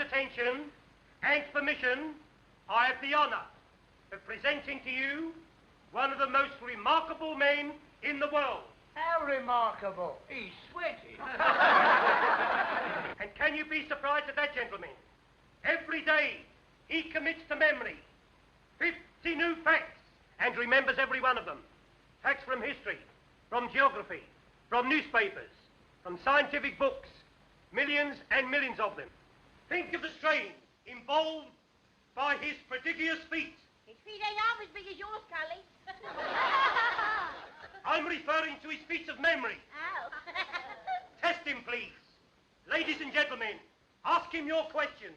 kind attention and permission, I have the honor of presenting to you one of the most remarkable men in the world. How remarkable. He's sweating. And can you be surprised at that, gentlemen? Every day he commits to memory 50 new facts and remembers every one of them. Facts from history, from geography, from newspapers, from scientific books, millions and millions of them. Think of the strain involved by his prodigious feat. His feet ain't half as big as yours, Cully. I'm referring to his feats of memory. Oh. Test him, please. Ladies and gentlemen, ask him your questions,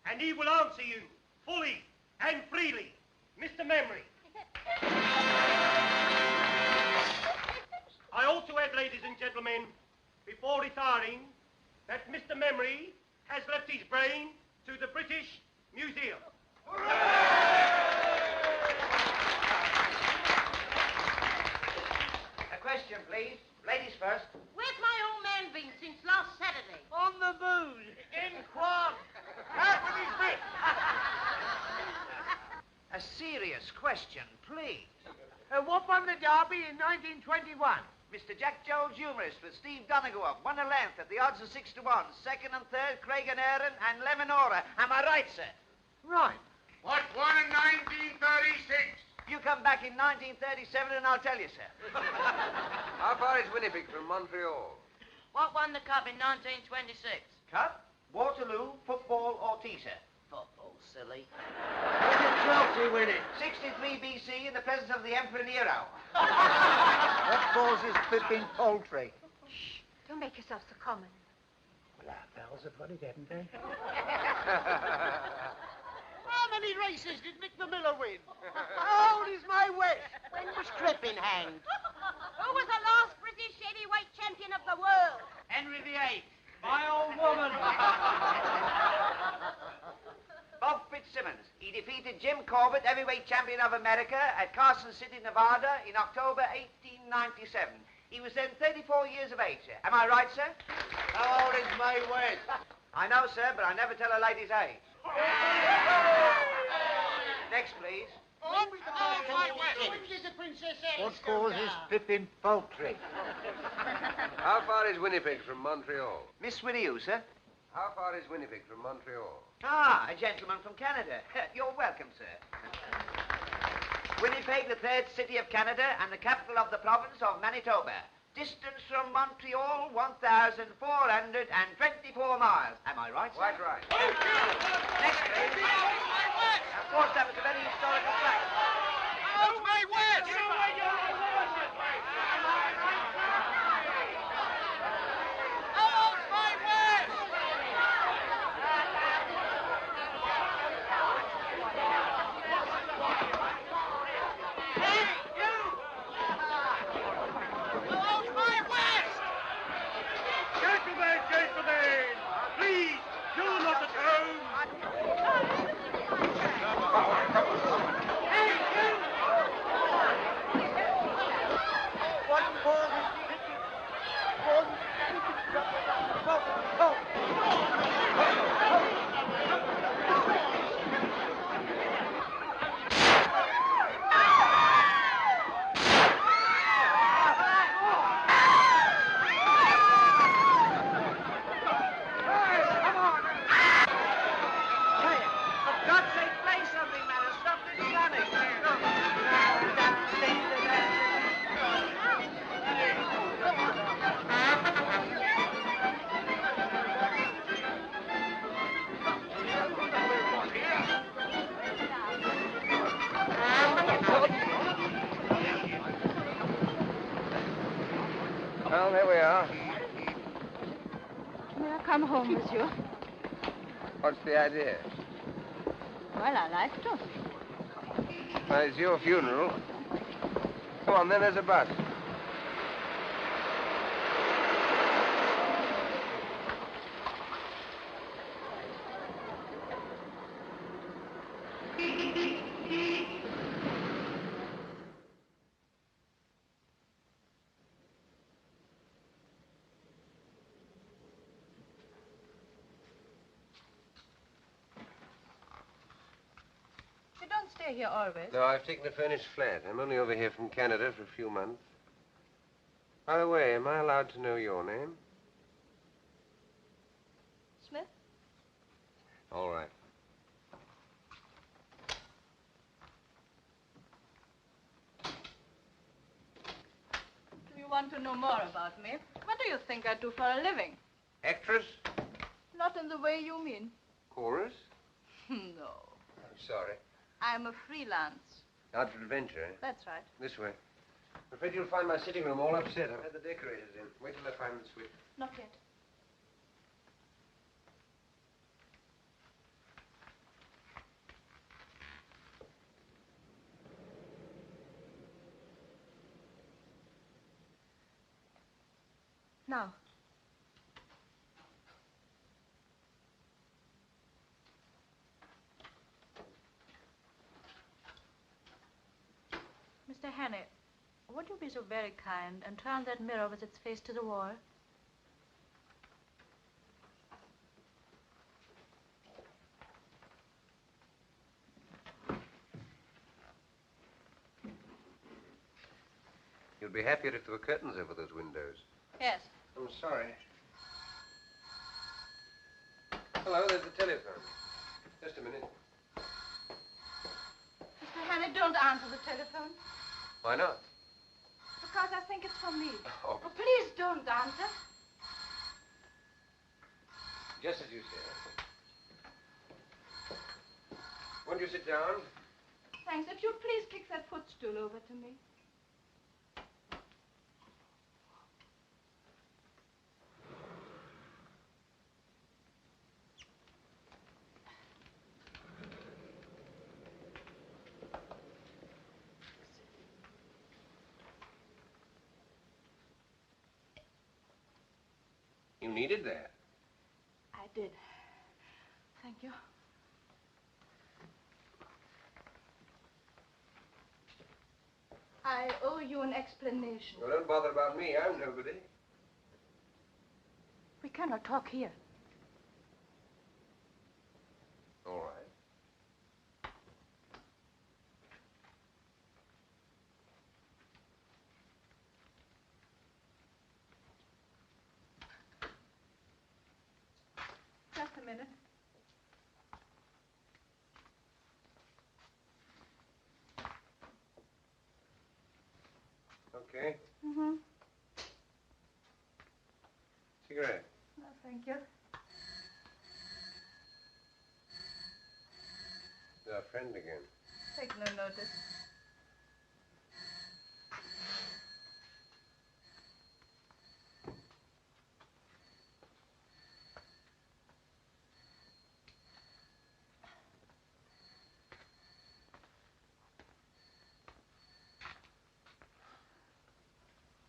and he will answer you fully and freely. Mr. Memory. I also add, ladies and gentlemen, before retiring, that Mr. Memory has left his brain to the British Museum. A question, please. Ladies first. Where's my old man been since last Saturday? On the booze. In quad. Out with his bit. A serious question, please. What won the Derby in 1921? Mr. Jack Jones, humorist, with Steve Donegal, won a length at the odds of 6 to 1. Second and third, Craig and Aaron and Lemonora. Am I right, sir? Right. What won in 1936? You come back in 1937 and I'll tell you, sir. How far is Winnipeg from Montreal? What won the cup in 1926? Cup, Waterloo, football, or tea, sir? Football, silly. When did Chelsea win it? 63 BC in the presence of the Emperor Nero. What causes flipping poultry? Shh, don't make yourself so common. Well, our pals have got it, haven't they? How many races did Mick the Miller win? How old is my West? When was Crippen hanged? Who was the last British heavyweight champion of the world? Henry VIII. My old woman. Bob Fitzsimmons. He defeated Jim Corbett, heavyweight champion of America, at Carson City, Nevada, in October 1897. He was then 34 years of age, sir. Am I right, sir? How old is my West? I know, sir, but I never tell a lady's age. Next, please. When did the Princess Alice go down? flipping poultry? How far is Winnipeg from Montreal? Miss Whittier, sir? How far is Winnipeg from Montreal? Ah, a gentleman from Canada. You're welcome, sir. Winnipeg, the third city of Canada and the capital of the province of Manitoba. Distance from Montreal, 1,424 miles. Am I right, sir? Quite right. Next, please. Of course, that was a very historical fact. How's my West? Gentlemen, please, you're not at home. What causes Well, there we are. May I come home, monsieur? What's the idea? Well, I like to. Well, it's your funeral. Come on, then, there's a bus. stay here always? No, I've taken a furnished flat. I'm only over here from Canada for a few months. By the way, am I allowed to know your name? Smith? All right. Do you want to know more about me? What do you think I do for a living? Actress? Not in the way you mean. Chorus? No. I'm sorry. I'm a freelance. Out for adventure, eh? That's right. This way. I'm afraid you'll find my sitting room all upset. I've had the decorators in. Wait till I find the switch. Not yet. Now. Mr. Hannay, would you be so very kind and turn that mirror with its face to the wall? You'd be happier if there were curtains over those windows. Yes. I'm sorry. Hello, there's the telephone. Just a minute. Mr. Hannay, don't answer the telephone. Why not? Because I think it's for me. Oh. Oh, please don't answer. Just as you say. Won't you sit down? Thanks. If you'd please kick that footstool over to me. You needed that. I did. Thank you. I owe you an explanation. Well, don't bother about me. I'm nobody. We cannot talk here. All right. Just a minute. Okay. Mm-hmm. Cigarette. No, thank you. Our friend again. Take no notice.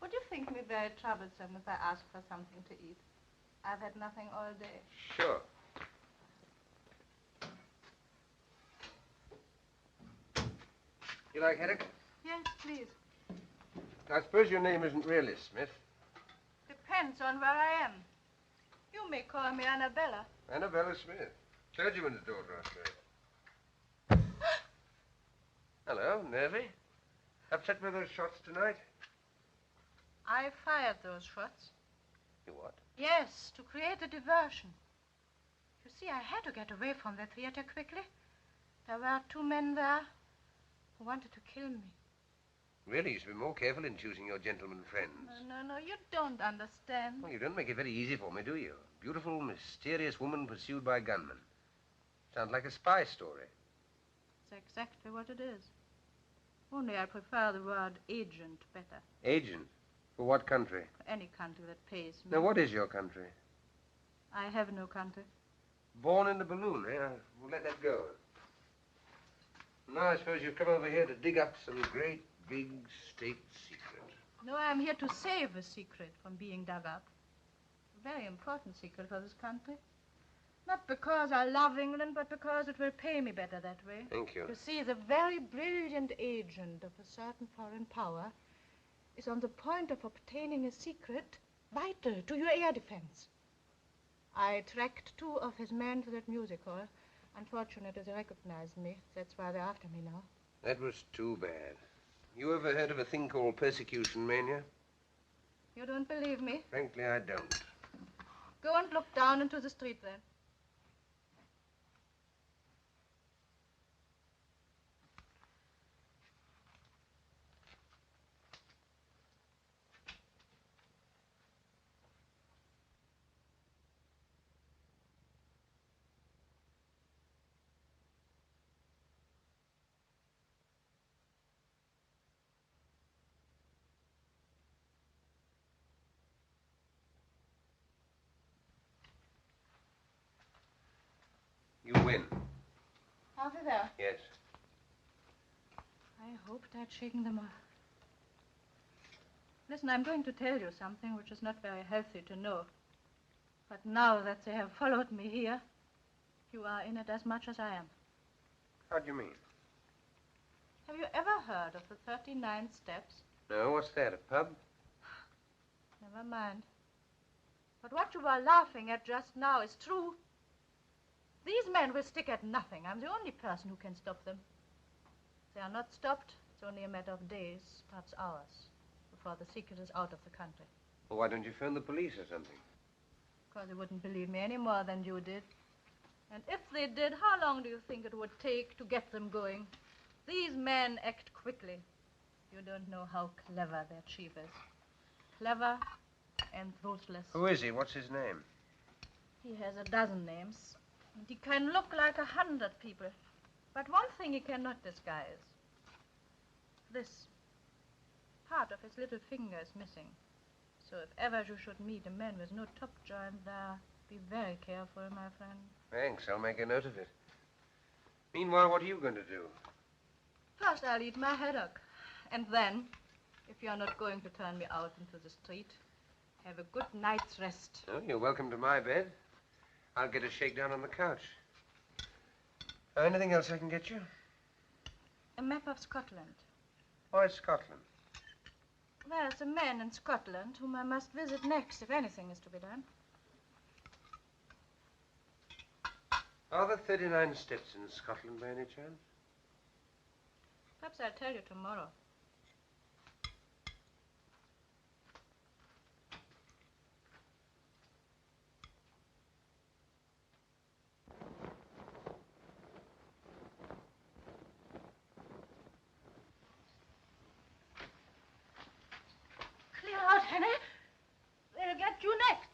Would you think me very troublesome if I ask for something to eat? I've had nothing all day. Sure. You like haddock? Yes, please. I suppose your name isn't really Smith. Depends on where I am. You may call me Annabella. Annabella Smith. Clergyman's daughter, I suppose. Hello, nervy? Upset with those shots tonight? I fired those shots. You what? Yes, to create a diversion. You see, I had to get away from the theater quickly. There were 2 men there who wanted to kill me. Really, you should be more careful in choosing your gentleman friends. No, you don't understand. Well, you don't make it very easy for me, do you? Beautiful, mysterious woman pursued by gunmen. Sounds like a spy story. It's exactly what it is. Only I prefer the word agent better. Agent? For what country? For any country that pays me. Now, what is your country? I have no country. Born in the balloon, eh? We'll let that go. Now, I suppose you've come over here to dig up some great, big state secret. No, I'm here to save a secret from being dug up. A very important secret for this country. Not because I love England, but because it will pay me better that way. Thank you. You see, the very brilliant agent of a certain foreign power is on the point of obtaining a secret vital to your air defense. I tracked 2 of his men to that music hall. Unfortunately, they recognized me. That's why they're after me now. That was too bad. You ever heard of a thing called persecution mania? You don't believe me? Frankly, I don't. Go and look down into the street then. You win. Over there. Yes. I hoped I'd shaken them off. Listen, I'm going to tell you something which is not very healthy to know. But now that they have followed me here, you are in it as much as I am. How do you mean? Have you ever heard of the 39 steps? No, what's that, a pub? Never mind. But what you were laughing at just now is true. These men will stick at nothing. I'm the only person who can stop them. If they are not stopped, it's only a matter of days, perhaps hours, before the secret is out of the country. Well, why don't you phone the police or something? Because they wouldn't believe me any more than you did. And if they did, how long do you think it would take to get them going? These men act quickly. You don't know how clever their chief is. Clever and ruthless. Who is he? What's his name? He has a dozen names. And he can look like 100 people. But one thing he cannot disguise. This. Part of his little finger is missing. So if ever you should meet a man with no top joint there, be very careful, my friend. Thanks. I'll make a note of it. Meanwhile, what are you going to do? First, I'll eat my haddock. And then, if you're not going to turn me out into the street, have a good night's rest. Oh, you're welcome to my bed. I'll get a shakedown on the couch. Anything else I can get you? A map of Scotland. Why Scotland? There's a man in Scotland whom I must visit next if anything is to be done. Are there 39 steps in Scotland by any chance? Perhaps I'll tell you tomorrow. Clear out, Henry. They'll get you next.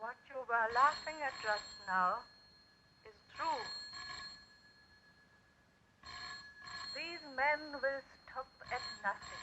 What you were laughing at just now is true. These men will stop at nothing.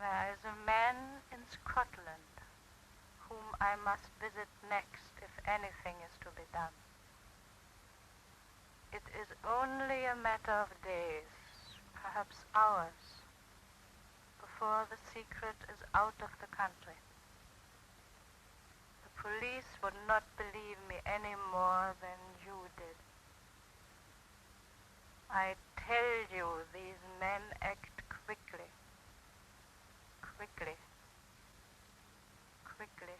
There is a man in Scotland whom I must visit next if anything is to be done. It is only a matter of days, perhaps hours, before the secret is out of the country. The police would not believe me any more than you did. I tell you, these men act quickly. Quickly. Quickly.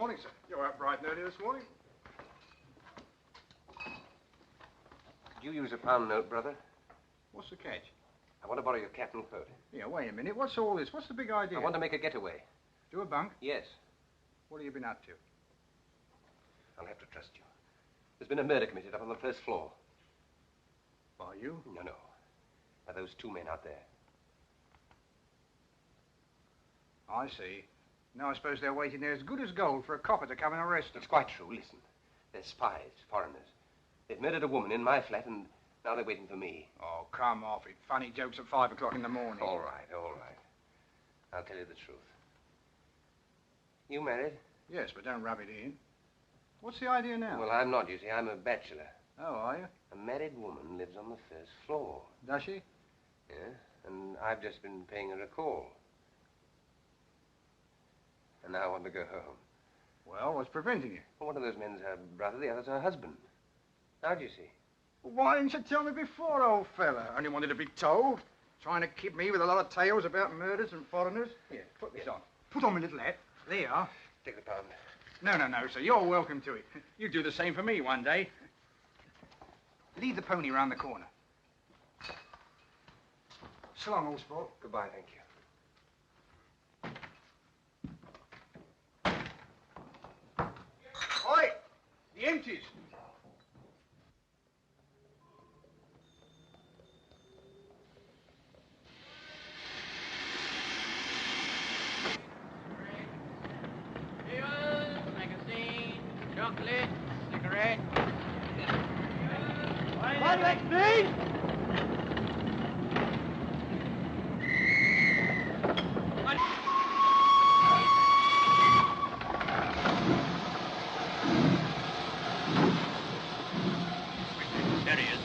Morning, sir. You're up bright and early this morning. Could you use a pound note, brother? What's the catch? I want to borrow your cap and coat. Yeah, wait a minute. What's all this? What's the big idea? I want to make a getaway. Do a bunk? Yes. What have you been up to? I'll have to trust you. There's been a murder committed up on the first floor. By you? No. By those two men out there. I see. Now I suppose they're waiting there as good as gold for a copper to come and arrest them. It's quite true. Listen. They're spies, foreigners. They've murdered a woman in my flat, and now they're waiting for me. Oh, come off it. Funny jokes at 5 o'clock in the morning. All right. I'll tell you the truth. You married? Yes, but don't rub it in. What's the idea now? Well, I'm not, you see. I'm a bachelor. Oh, are you? A married woman lives on the first floor. Does she? Yeah, and I've just been paying her a call. And now I want to go home. Well, what's preventing you? Well, one of those men's her brother, the other's her husband. How do you see? Well, why didn't you tell me before, old fella? Only wanted to be told. Trying to kid me with a lot of tales about murders and foreigners. Here, put this on. Put on my little hat. There you are. Take the pound. No, sir. You're welcome to it. You do the same for me one day. Lead the pony round the corner. So long, old sport. Goodbye, thank you. Oi! The empties. Magazine, chocolate, cigarette. What, that's me? There he is.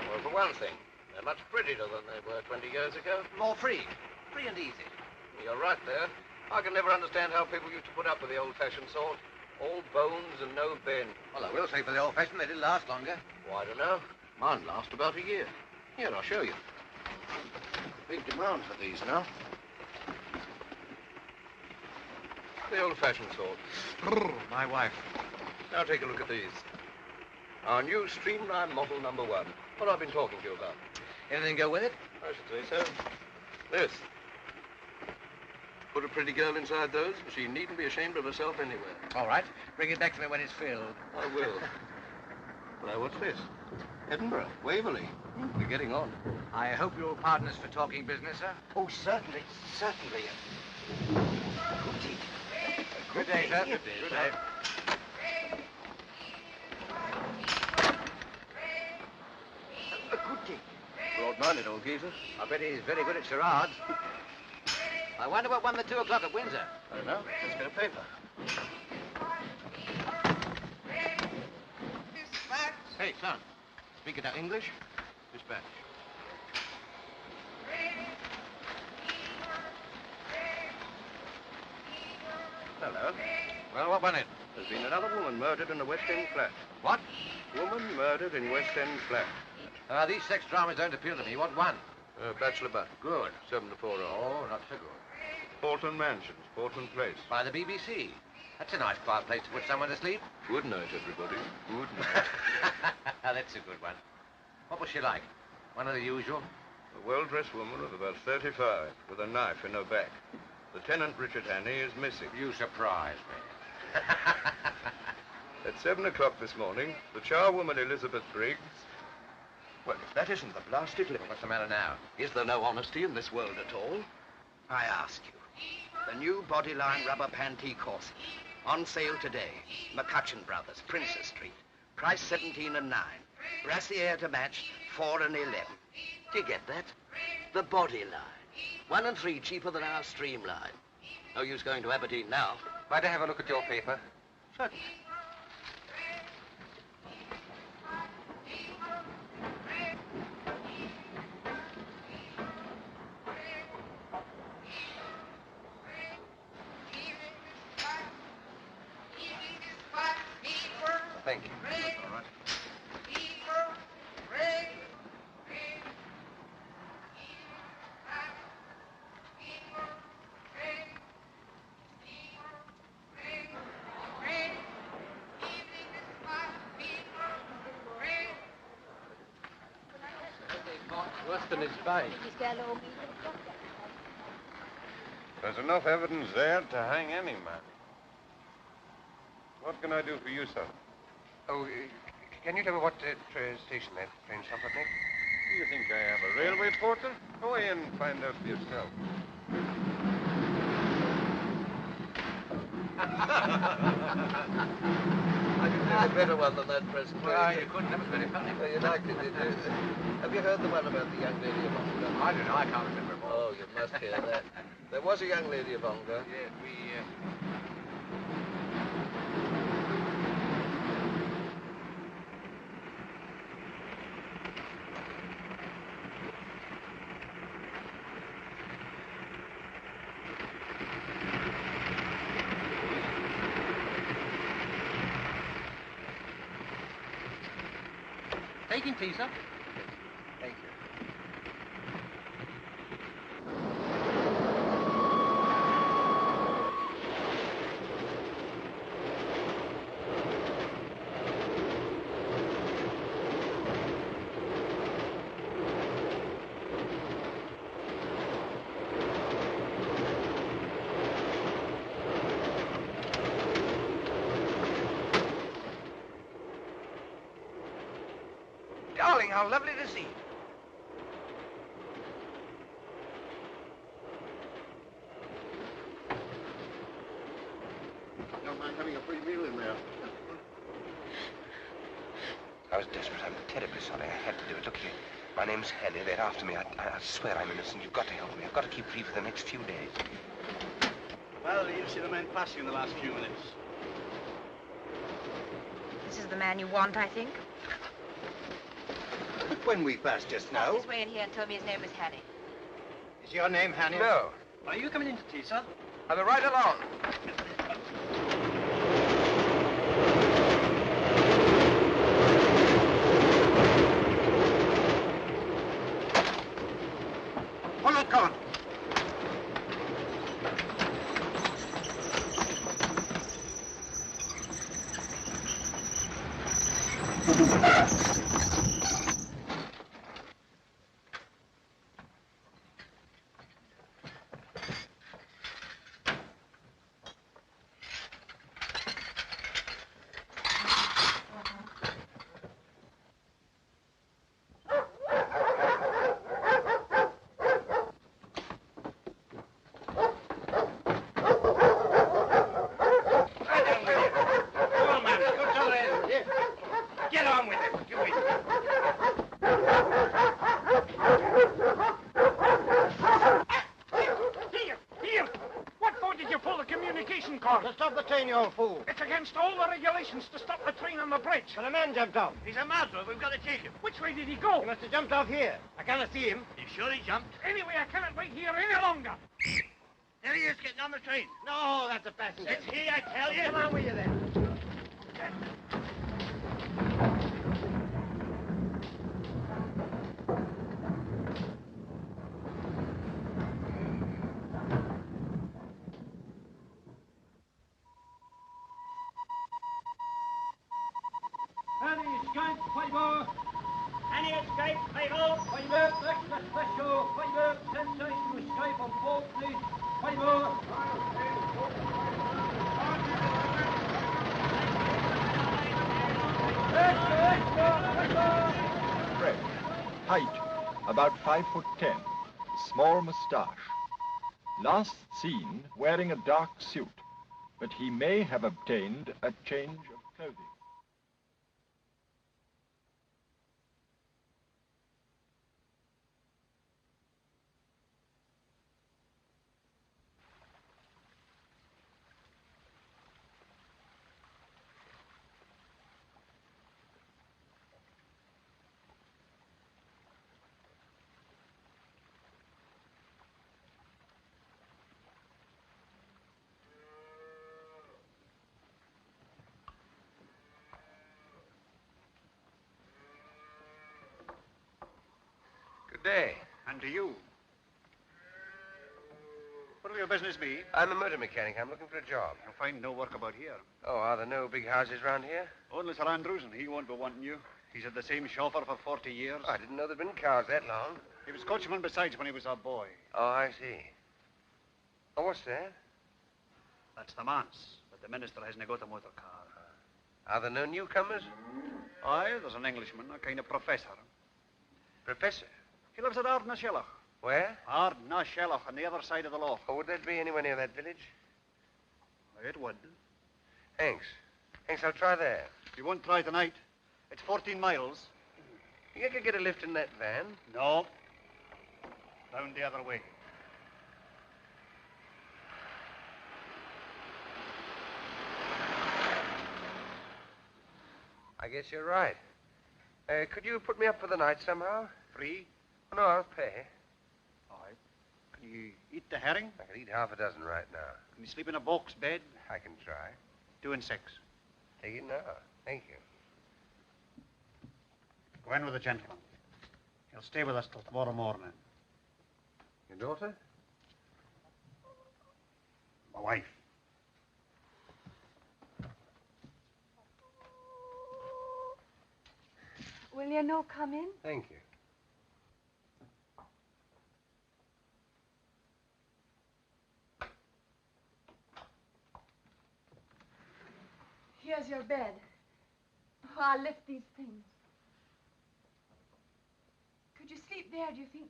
Well, for one thing, they're much prettier than they were 20 years ago. More free. Free and easy. You're right there. I can never understand how people used to put up with the old-fashioned sort. All bones and no bend. Well, I will say for the old-fashioned, they did last longer. Well, I don't know. Mine last about a year. Here, I'll show you. Big demand for these now. The old-fashioned sort. My wife. Now take a look at these. Our new streamline model #1. What I've been talking to you about. Anything go with it? I should say so. This. Put a pretty girl inside those, she needn't be ashamed of herself anywhere. All right. Bring it back to me when it's filled. I will. Now, what's this? Edinburgh, Waverley. We're getting on. I hope you're partners for talking business, sir. Oh, certainly. Good day, sir. Good day. Broad-minded old geezer. I bet he's very good at charades. I wonder what won the 2 o'clock at Windsor. I don't know. Let's get a paper. Hey, son. Speaking of English, dispatch. Hello. Well, what won it? There's been another woman murdered in a West End flat. What? Woman murdered in West End flat. These sex dramas don't appeal to me. What won? Bachelor butt. Good. 7 to 4 hours. Oh, not so good. Portland Mansions, Portland Place. By the BBC. That's a nice quiet place to put someone to sleep. Good night, everybody. Good night. That's a good one. What was she like? One of the usual? A well-dressed woman of about 35, with a knife in her back. Lieutenant Richard Hannay is missing. You surprise me. At 7 o'clock this morning, the charwoman Elizabeth Briggs... Well, if that isn't the blasted limit. What's the matter now? Is there no honesty in this world at all? I ask you. The new Bodyline rubber panty corset. On sale today. McCutcheon Brothers, Princess Street. Price 17 and 9. Brassiere to match, 4 and 11. Do you get that? The Bodyline. 1 and 3 cheaper than our Streamline. No use going to Aberdeen now. Might I have a look at your paper? Certainly. Thank you. Ring. All right. Eagle. Ring. Worse than his bite. There's enough evidence there to hang any man. What can I do for you, sir? Oh, can you tell me what station that train stopped at next? Do you think I am a railway porter? Go away and find out for yourself. I could do a better one than that present. Well, you couldn't. That was very funny. Well, you liked it, did you? Have you heard the one about the young lady of Ongar? I don't know. I can't remember it all. Oh, you must hear that. There was a young lady of Ongar. Yeah, Taking tea, sir. Thank you. Darling, how lovely to see you. Don't mind having a free meal in there. I was desperate. I'm terribly sorry. I had to do it. Look here. My name's Henny. They're after me. I swear I'm innocent. You've got to help me. I've got to keep free for the next few days. Well, you've seen the men passing in the last few minutes. This is the man you want, I think. When we passed just now. He's way in here and told me his name was Hattie. Is your name Hanny? No. Are you coming into tea, sir? I'll be right along. Pull it, Con. To stop the train, you old fool. It's against all the regulations to stop the train on the bridge. But a man jumped off. He's a murderer. We've got to take him. Which way did he go? He must have jumped off here. I cannot see him. You sure he jumped? Anyway, I cannot wait here any longer. There he is, getting on the train. No, that's a passenger. It's he, I tell you. Come on with you then. Any escape, Michael? Fiver, breakfast special. Fiver, sensation to escape on board, please. Fiver. Fred. Height, about 5'10". Small moustache. Last seen wearing a dark suit, but he may have obtained a change of clothing. Good day. And to you. What will your business be? I'm a motor mechanic. I'm looking for a job. You'll find no work about here. Oh, are there no big houses round here? Only Sir Andrews, and he won't be wanting you. He's had the same chauffeur for 40 years. Oh, I didn't know there'd been cars that long. He was coachman besides when he was a boy. Oh, I see. Oh, what's that? That's the manse, but the minister hasn't got a motor car. Are there no newcomers? Aye, there's an Englishman, a kind of professor. Professor? He lives at Ardnashellach. Where? Ardnashellach, on the other side of the loch. Oh, would that be anywhere near that village? It would. Thanks. Thanks, I'll try there. You won't try tonight. It's 14 miles. You could get a lift in that van? No. Round the other way. I guess you're right. Could you put me up for the night somehow? Free? Oh, no, I'll pay. All right. Can you eat the herring? I could eat half a dozen right now. Can you sleep in a box bed? I can try. 2 and 6. Take it now. Thank you. Go in with the gentleman. He'll stay with us till tomorrow morning. Your daughter? My wife. Will you no come in? Thank you. Here's your bed. Oh, I'll lift these things. Could you sleep there, do you think?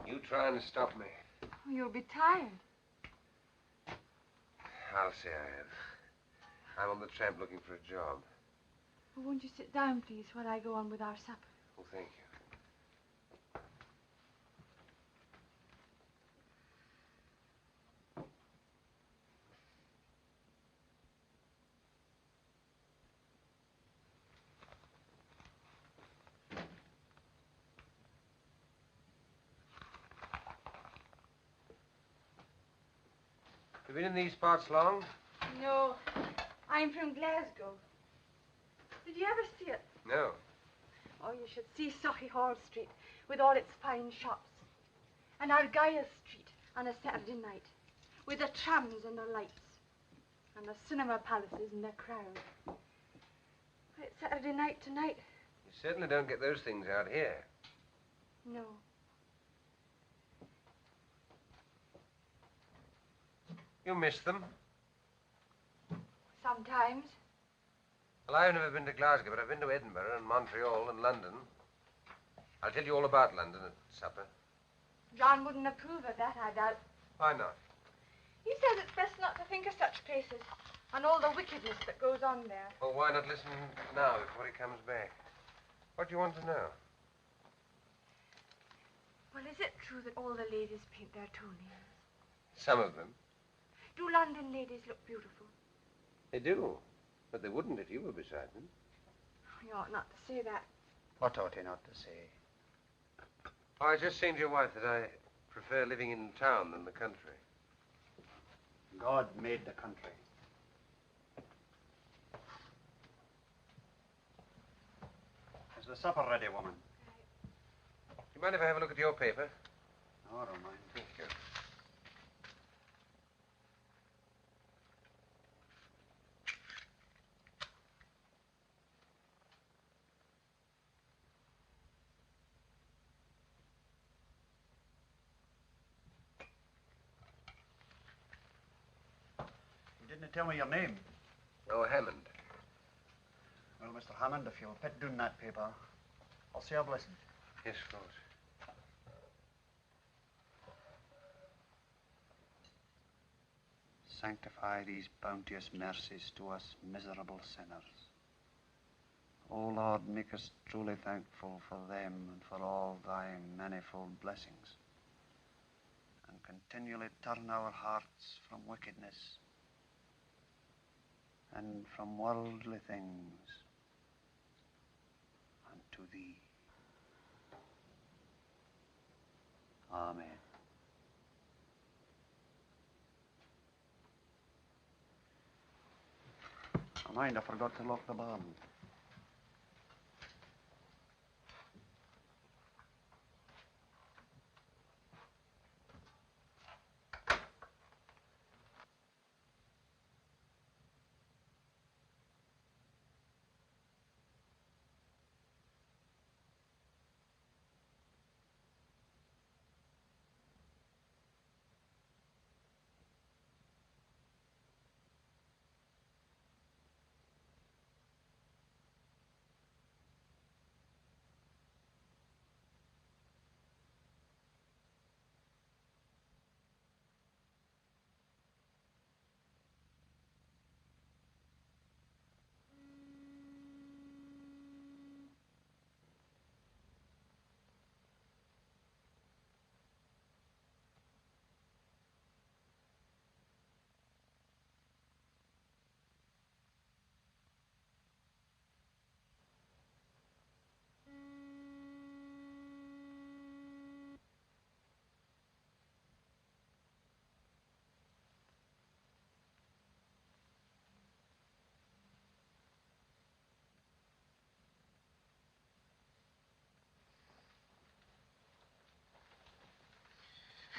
You trying to stop me? Oh, you'll be tired. I'll say I am. I'm on the tramp looking for a job. Well, won't you sit down, please, while I go on with our supper? Oh, thank you. You been in these parts long? No, I'm from Glasgow. Did you ever see it? No. Oh, you should see Sauchiehall Street with all its fine shops. And Argyll Street on a Saturday night with the trams and the lights. And the cinema palaces and their crowd. It's Saturday night tonight. You certainly don't get those things out here. No. You miss them? Sometimes. Well, I've never been to Glasgow, but I've been to Edinburgh and Montreal and London. I'll tell you all about London at supper. John wouldn't approve of that, I doubt. Why not? He says it's best not to think of such places and all the wickedness that goes on there. Well, why not listen now before he comes back? What do you want to know? Well, is it true that all the ladies paint their toenails? Some of them. Do London ladies look beautiful? They do. But they wouldn't if you were beside them. You ought not to say that. What ought he not to say? Oh, I just saying to your wife that I prefer living in town than the country. God made the country. Is the supper ready, woman? You mind if I have a look at your paper? No, I don't mind. Thank you. You didn't tell me your name. Oh, Hammond. Well, Mr. Hammond, if you'll put down that paper, I'll say a blessing. Yes, of course. Sanctify these bounteous mercies to us miserable sinners. O Lord, make us truly thankful for them and for all thy manifold blessings, and continually turn our hearts from wickedness and from worldly things unto thee. Amen. Oh, mind, I forgot to lock the barn.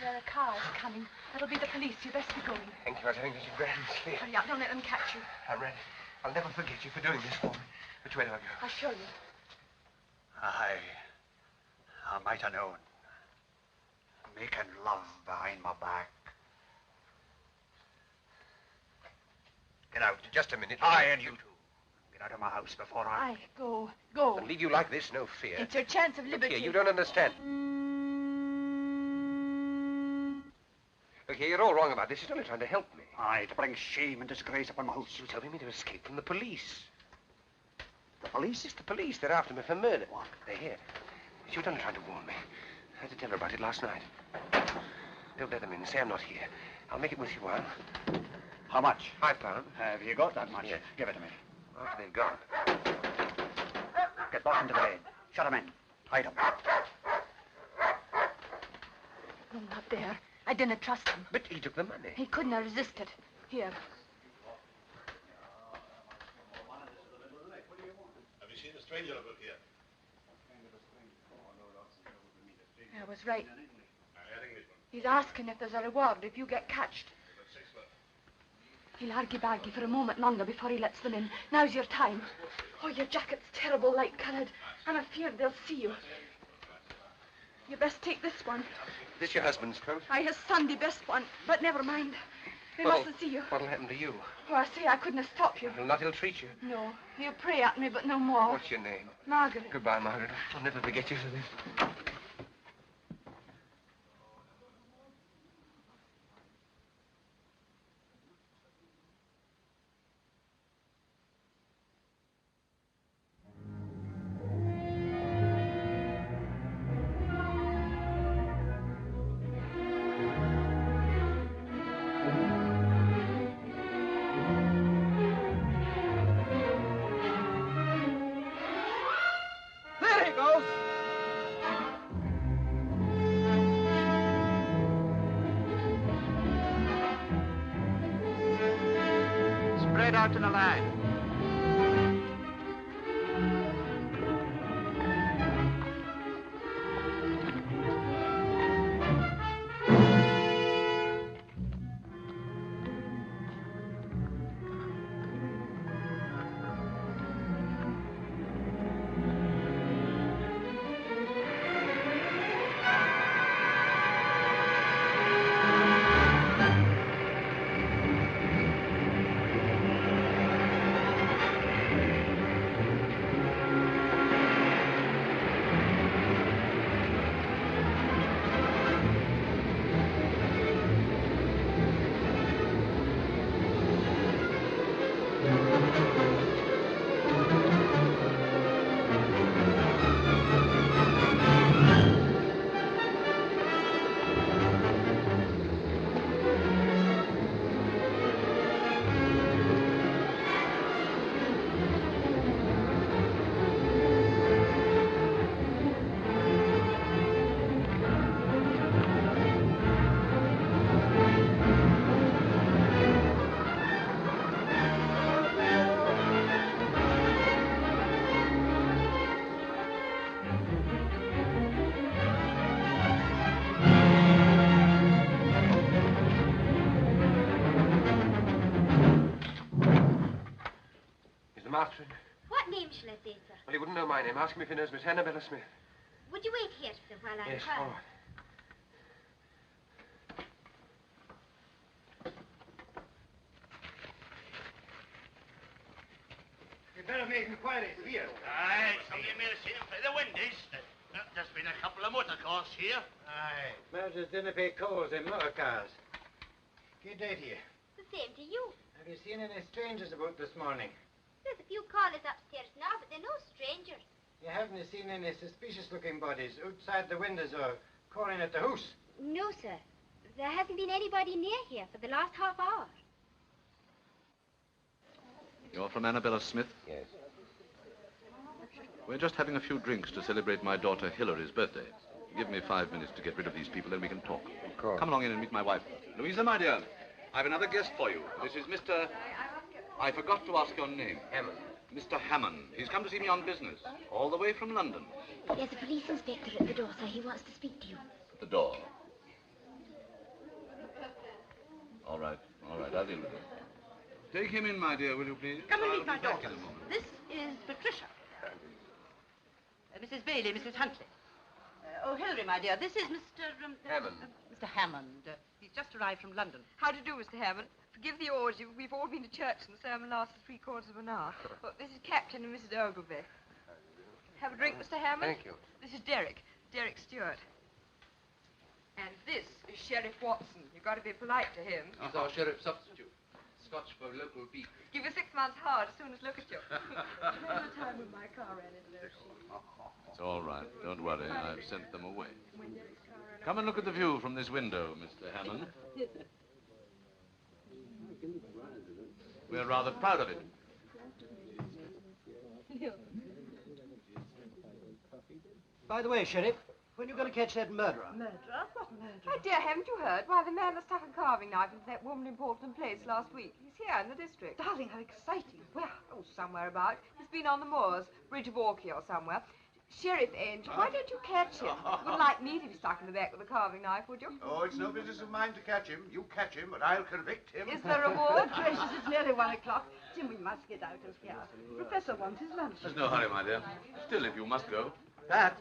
There are cars coming. That'll be the police. You best be going. Thank you. I was having such a grand sleep. Hurry up. Don't let them catch you. I'm ready. I'll never forget you for doing this for me. Which way do I go? I'll show you. I might have known. Making love behind my back. Get out. Just a minute. Aye, and you too. Get out of my house before I... Aye, go. Go. I'll leave you like this, no fear. It's your chance of Look liberty. here, you don't understand. Look here, you're all wrong about this. He's only trying to help me. Aye, to bring shame and disgrace upon my house. You're telling me to escape from the police. The police? It's the police. They're after me for murder. What? They're here. She was only trying to warn me. I had to tell her about it last night. Don't let them in. Say I'm not here. I'll make it with you a while. How much? £5. Have you got that much? Yes. Give it to me. After they've gone. Get back into the bed. Shut 'em in. Hide 'em. No, not there. I didn't trust him. But he took the money. He couldn't have resisted. Here. Have you seen a stranger about here? I was right. He's asking if there's a reward if you get catched. He'll argy-bargy for a moment longer before he lets them in. Now's your time. Oh, your jacket's terrible light-coloured. I'm afeard they'll see you. You best take this one. This your husband's coat? Aye, his Sunday best one. But never mind. They Well, mustn't see you. What'll happen to you? Oh, I say I couldn't have stopped you. He'll not ill-treat you. No. He'll pray at me, but no more. What's your name? Margaret. Goodbye, Margaret. I'll never forget you for this. There he goes. Spread out in a line. Martin. What name shall I say, sir? Well, he wouldn't know my name. Ask him if he knows Miss Annabella Smith. Would you wait here, sir, while I Yes, inquire? all right. You'd better make inquiries here. Aye, somebody may have seen him through the windows. There's been a couple of motor cars here. Aye. Murders didn't pay tolls in motor cars. Good day to you. The same to you. Have you seen any strangers about this morning? There's a few callers upstairs now, but they're no strangers. You haven't seen any suspicious-looking bodies outside the windows or calling at the house? No, sir. There hasn't been anybody near here for the last half hour. You're from Annabella Smith? Yes. We're just having a few drinks to celebrate my daughter Hilary's birthday. Give me 5 minutes to get rid of these people, then we can talk. Of course. Come along in and meet my wife. Louisa, my dear, I've another guest for you. This is Mr... I forgot to ask your name. Hammond. Mr. Hammond. He's come to see me on business, all the way from London. There's a police inspector at the door, sir. He wants to speak to you. At the door. I'll deal with him. Take him in, my dear, will you please? Come and I'll meet my be back daughter. in a moment. This is Patricia. Mrs. Bailey, Mrs. Huntley. Oh, Hilary, my dear, this is Mr. Hammond. Mr. Hammond. He's just arrived from London. How do you do, Mr. Hammond? Forgive the orgy. We've all been to church and the sermon lasted 3/4 of an hour. Well, this is Captain and Mrs. Ogilvy. Have a drink, Mr. Hammond? Thank you. This is Derek Stewart. And this is Sheriff Watson. You've got to be polite to him. He's our sheriff substitute. Scotch for local beef. Give you 6 months hard as soon as look at you. Remember the time when my car ran into those sheets? It's all right. Don't worry. I've sent them away. Come and look at the view from this window, Mr. Hammond. We're rather proud of it. By the way, Sheriff, when are you going to catch that murderer? Murderer? What murderer? My dear, haven't you heard? Why, the man that stuck a carving knife into that woman in Portland Place last week. He's here in the district. Darling, how exciting. Where? Oh, somewhere about. He's been on the moors, Bridge of Orkney or somewhere. Sheriff Angel, why don't you catch him? Wouldn't like me to be stuck in the back with a carving knife, would you? Oh, it's no business of mine to catch him. You catch him, but I'll convict him. Is there a reward? Gracious, it's nearly 1 o'clock. Jim, we must get out of here. The Professor wants his lunch. There's no hurry, my dear. Still, if you must go. Pat,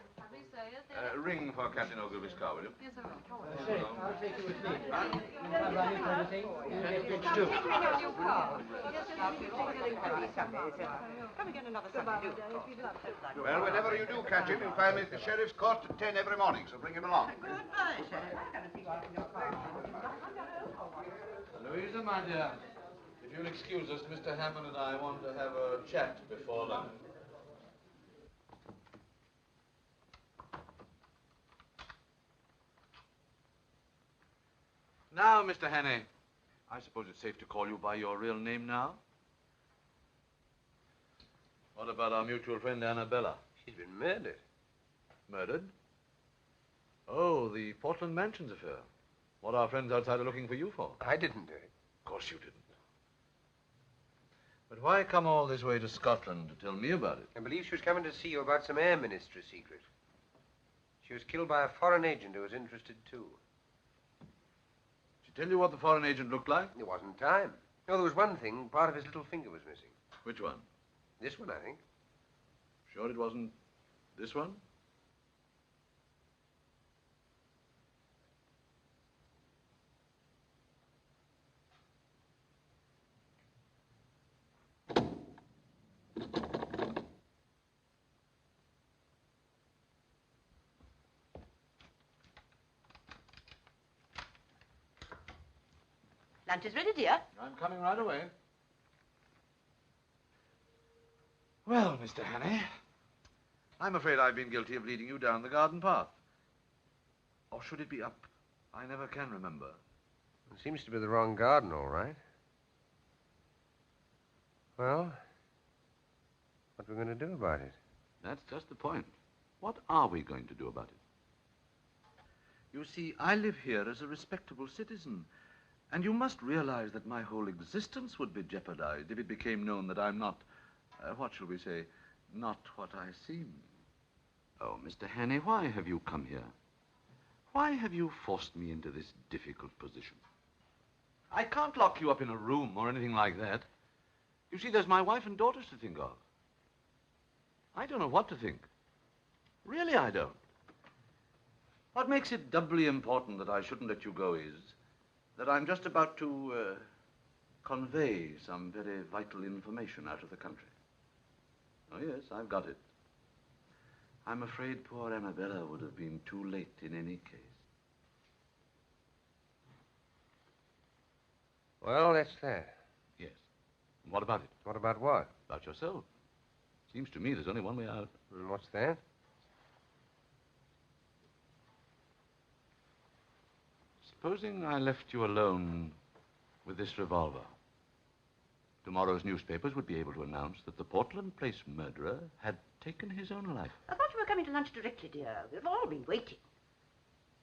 ring for Captain Ogilvy's car, will you? Yes, sir. I'll take you with me. If I run into anything, you'll get bridge too. Take me in your new car. Yes, sir. Come again another Sunday. Well, whenever you do catch him, you'll find me at the sheriff's court at 10 every morning, so bring him along. Goodbye, Sheriff. Louisa, my dear, if you'll excuse us, Mr. Hammond and I want to have a chat before lunch. Now, Mr. Hannay, I suppose it's safe to call you by your real name now? What about our mutual friend Annabella? She's been murdered. Murdered? Oh, the Portland Mansions affair. What our friends outside are looking for you for. I didn't do it. Of course you didn't. But why come all this way to Scotland to tell me about it? I believe she was coming to see you about some air ministry secret. She was killed by a foreign agent who was interested too. Did she tell you what the foreign agent looked like? There wasn't time. No, there was one thing. Part of his little finger was missing. Which one? This one, I think. Sure it wasn't this one? Lunch is ready, dear. I'm coming right away. Well, Mr. Hannay, I'm afraid I've been guilty of leading you down the garden path. Or should it be up? I never can remember. It seems to be the wrong garden, all right. Well, what are we going to do about it? That's just the point. What are we going to do about it? You see, I live here as a respectable citizen, and you must realize that my whole existence would be jeopardized if it became known that I'm not, what shall we say, not what I seem. Oh, Mr. Hannay, why have you come here? Why have you forced me into this difficult position? I can't lock you up in a room or anything like that. You see, there's my wife and daughters to think of. I don't know what to think. Really, I don't. What makes it doubly important that I shouldn't let you go is that I'm just about to convey some very vital information out of the country. Oh, yes, I've got it. I'm afraid poor Annabella would have been too late in any case. Well, that's that. Yes. And what about it? What about what? About yourself. Seems to me there's only one way out. And what's that? Supposing I left you alone with this revolver. Tomorrow's newspapers would be able to announce that the Portland Place murderer had taken his own life. I thought you were coming to lunch directly, dear. We've all been waiting.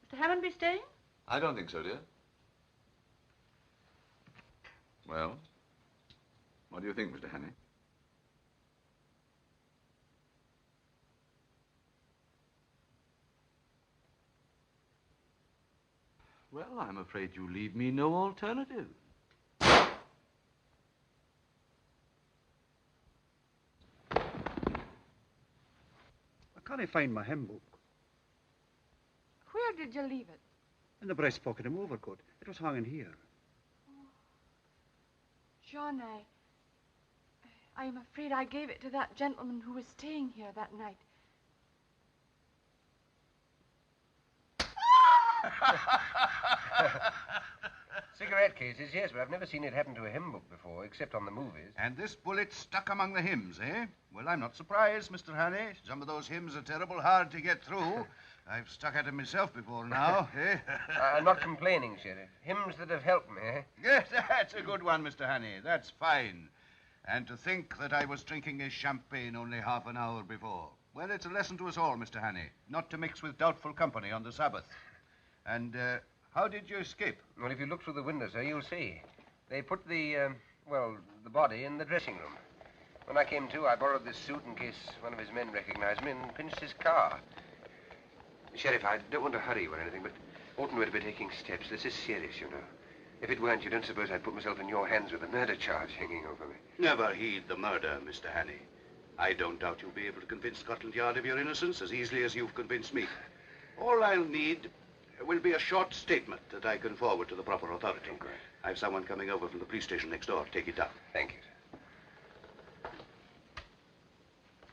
Mr. Hammond be staying? I don't think so, dear. Well, what do you think, Mr. Hannay? Well, I'm afraid you leave me no alternative. can't find my hymn book. Where did you leave it? In the breast pocket of my overcoat. It was hanging here. John, I'm afraid I gave it to that gentleman who was staying here that night. Cigarette cases, yes, but I've never seen it happen to a hymn book before, except on the movies. And this bullet stuck among the hymns, eh? Well, I'm not surprised, Mr. Hannay. Some of those hymns are terrible hard to get through. I've stuck at them myself before now, eh? I'm not complaining, Sheriff. Hymns that have helped me, eh? Yes, that's a good one, Mr. Hannay. That's fine. And to think that I was drinking a champagne only half an hour before. Well, it's a lesson to us all, Mr. Hannay, not to mix with doubtful company on the Sabbath. And, how did you escape? Well, if you look through the window, sir, you'll see. They put the body in the dressing room. When I came to, I borrowed this suit in case one of his men recognized me and pinched his car. Sheriff, I don't want to hurry you or anything, but oughtn't we to be taking steps? This is serious, you know. If it weren't, you don't suppose I'd put myself in your hands with a murder charge hanging over me. Never heed the murder, Mr. Hannay. I don't doubt you'll be able to convince Scotland Yard of your innocence as easily as you've convinced me. All I'll need will be a short statement that I can forward to the proper authority. Oh, great. I've someone coming over from the police station next door. Take it down. Thank you, sir.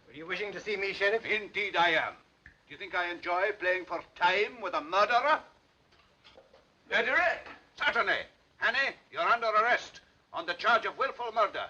Were you wishing to see me, Sheriff? Indeed I am. Do you think I enjoy playing for time with a murderer? Murderer? Certainly. Hannay, you're under arrest on the charge of willful murder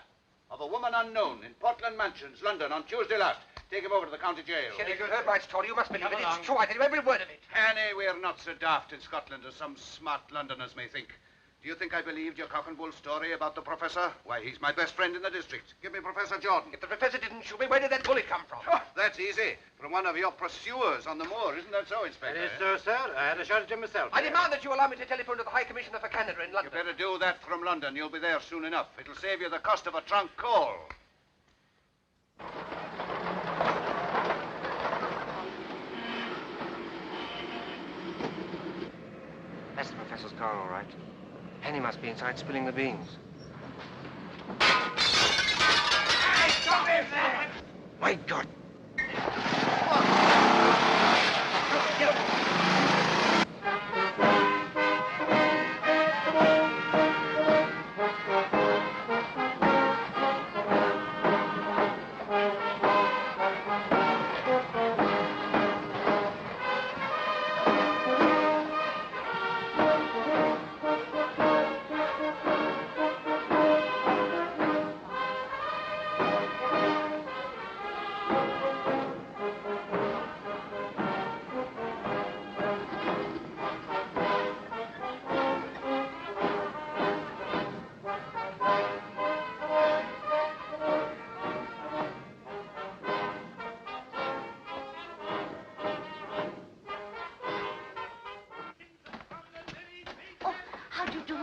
of a woman unknown in Portland Mansions, London, on Tuesday last. Take him over to the county jail. Sheriff, you've heard my story. You must believe it. It's true. I tell you every word of it. Hannay, we're not so daft in Scotland as some smart Londoners may think. Do you think I believed your cock and bull story about the professor? Why, he's my best friend in the district. Give me Professor Jordan. If the professor didn't shoot me, where did that bullet come from? Oh, that's easy. From one of your pursuers on the moor. Isn't that so, Inspector? It is so, sir. I had a shot at him myself. I demand that you allow me to telephone to the High Commissioner for Canada in London. You better do that from London. You'll be there soon enough. It'll save you the cost of a trunk call. That's the professor's car, all right. Annie must be inside spilling the beans. Hey, stop him there! My God!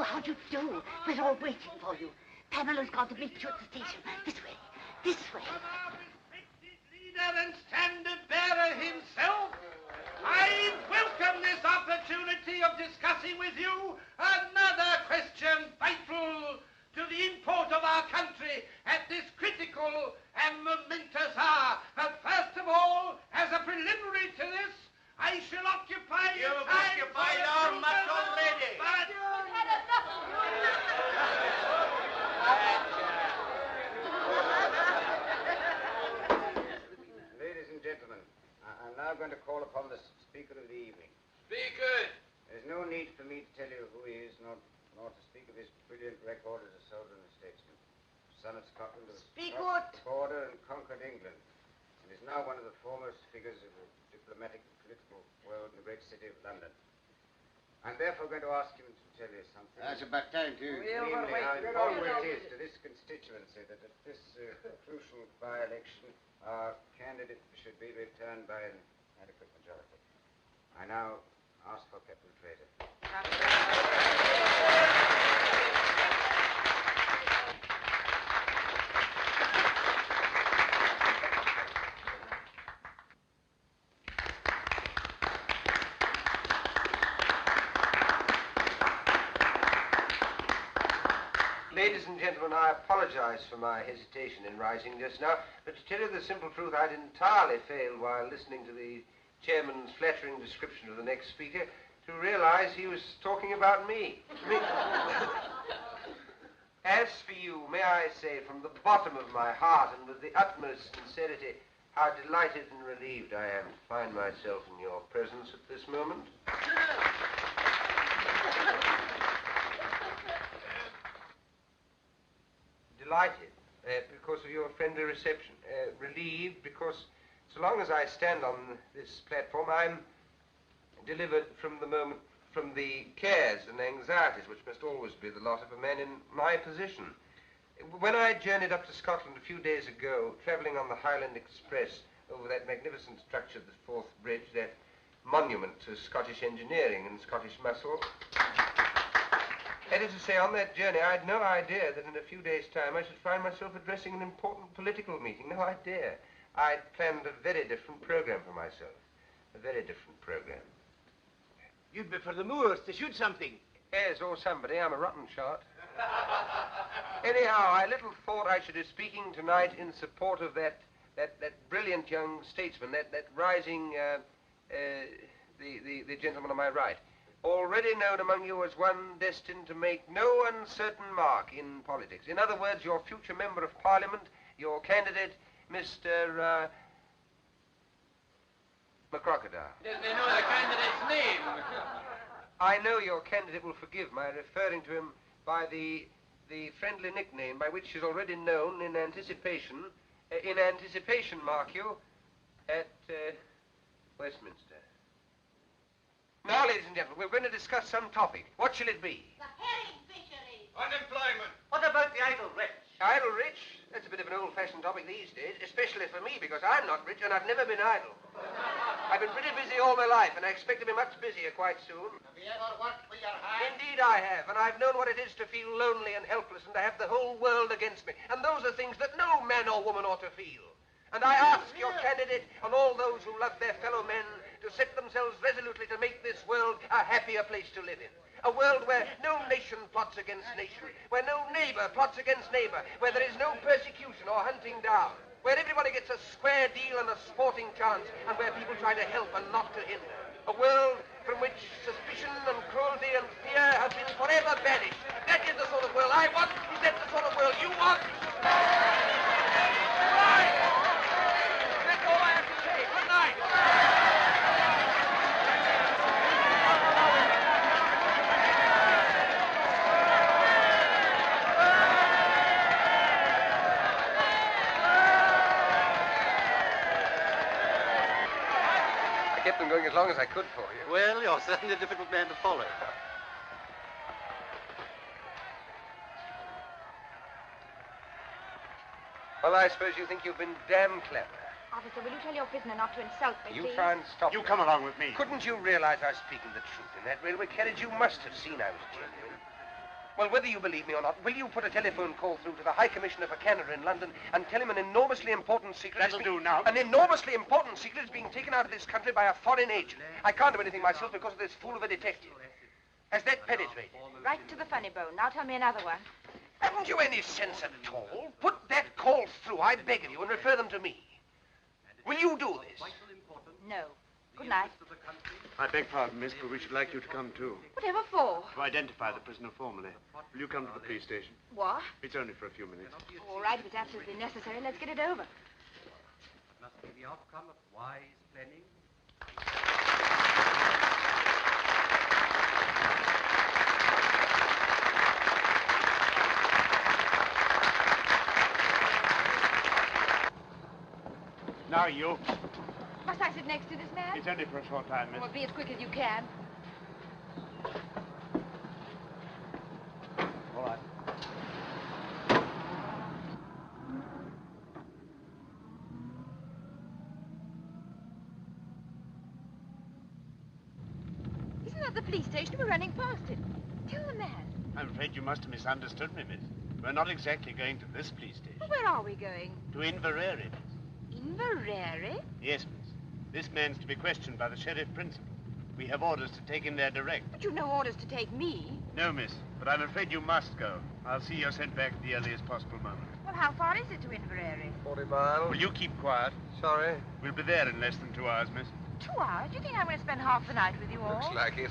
How do you do? We're all waiting for you. Pamela's gone to meet you at the station. This way. This way. Leader and standard bearer himself, I welcome this opportunity of discussing with you another question vital to the import of our country at this critical and momentous hour. First of all, as a preliminary to this, I shall occupy... You've occupied our much already. But... We've had enough of you. Ladies and gentlemen, I'm now going to call upon the speaker of the evening. Speaker! There's no need for me to tell you who he is, nor to speak of his brilliant record as a soldier and statesman. Son of Scotland, who crossed the border and conquered England, and is now one of the foremost figures of the diplomatic and political world in the great city of London. I'm therefore going to ask him to tell you something. That's about time, too. Namely, how important it is to this constituency that at this crucial by-election, our candidate should be returned by an adequate majority. I now ask for Captain Fraser. Ladies and gentlemen, I apologize for my hesitation in rising just now, but to tell you the simple truth, I'd entirely failed while listening to the chairman's flattering description of the next speaker to realize he was talking about me. As for you, may I say from the bottom of my heart and with the utmost sincerity, how delighted and relieved I am to find myself in your presence at this moment. Delighted because of your friendly reception. Relieved because so long as I stand on this platform, I'm delivered from the cares and anxieties which must always be the lot of a man in my position. When I journeyed up to Scotland a few days ago, travelling on the Highland Express over that magnificent structure, the Forth Bridge, that monument to Scottish engineering and Scottish muscle, that is to say, on that journey, I had no idea that in a few days' time I should find myself addressing an important political meeting. No idea. I'd planned a very different program for myself. A very different program. You'd be for the moors to shoot something. Yes, or somebody. I'm a rotten shot. Anyhow, I little thought I should be speaking tonight in support of that brilliant young statesman, that rising, the gentleman on my right, already known among you as one destined to make no uncertain mark in politics. In other words, your future member of Parliament, your candidate, Mr. McCrocodile. Didn't they know the candidate's name? I know your candidate will forgive my referring to him by the friendly nickname by which he's already known in anticipation, mark you, at Westminster. Now, ladies and gentlemen, we're going to discuss some topic. What shall it be? The herring fishery. Unemployment. What about the idle rich? Idle rich? That's a bit of an old-fashioned topic these days, especially for me, because I'm not rich and I've never been idle. I've been pretty busy all my life, and I expect to be much busier quite soon. Have you ever worked for your hand? Indeed I have, and I've known what it is to feel lonely and helpless and to have the whole world against me. And those are things that no man or woman ought to feel. And I ask your candidate and all those who love their fellow men to set themselves resolutely to make this world a happier place to live in. A world where no nation plots against nation, where no neighbor plots against neighbor, where there is no persecution or hunting down, where everybody gets a square deal and a sporting chance, and where people try to help and not to hinder. A world from which suspicion and cruelty and fear have been forever banished. That is the sort of world I want. Is that the sort of world you want? Right. That's all I have to say. Good night. I kept them going as long as I could for you. Well, you're certainly a difficult man to follow. Well, I suppose you think you've been damn clever. Officer, will you tell your prisoner not to insult me, You please? try and stop You me. come along with me. Couldn't you realize I was speaking the truth in that railway carriage? You must have seen I was genuine. Well, whether you believe me or not, will you put a telephone call through to the High Commissioner for Canada in London and tell him an enormously important secret... That'll do now. An enormously important secret is being taken out of this country by a foreign agent. I can't do anything myself because of this fool of a detective. Has that penetrated? Right to the funny bone. Now tell me another one. Haven't you any sense at all? Put that call through, I beg of you, and refer them to me. Will you do this? No. Good night. I beg pardon, miss, but we should like you to come too. Whatever for? To identify the prisoner formally. Will you come to the police station? What? It's only for a few minutes. All right, if it's absolutely necessary, let's get it over. Must be the outcome of wise planning. Now you. Must I sit next to this man? It's only for a short time, miss. Well, be as quick as you can. All right. Isn't that the police station? We're running past it. Tell the man. I'm afraid you must have misunderstood me, miss. We're not exactly going to this police station. Well, where are we going? To Inverary, miss. Inverary? Yes, miss. This man's to be questioned by the sheriff principal. We have orders to take him there direct. But you've no orders to take me. No, miss, but I'm afraid you must go. I'll see you're sent back at the earliest possible moment. Well, how far is it to Inverary? 40 miles. Will you keep quiet? Sorry. We'll be there in less than 2 hours, miss. 2 hours? Do you think I'm going to spend half the night with you all? Looks like it.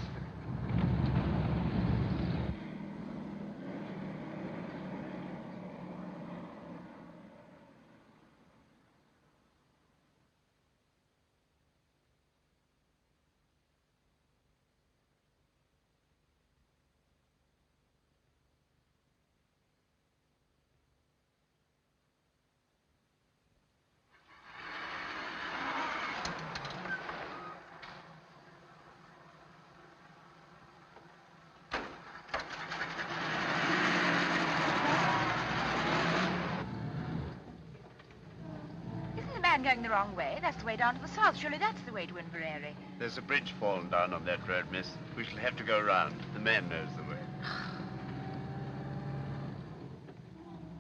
Going the wrong way. That's the way down to the south. Surely that's the way to Inverary. There's a bridge fallen down on that road, miss. We shall have to go round. The man knows the way.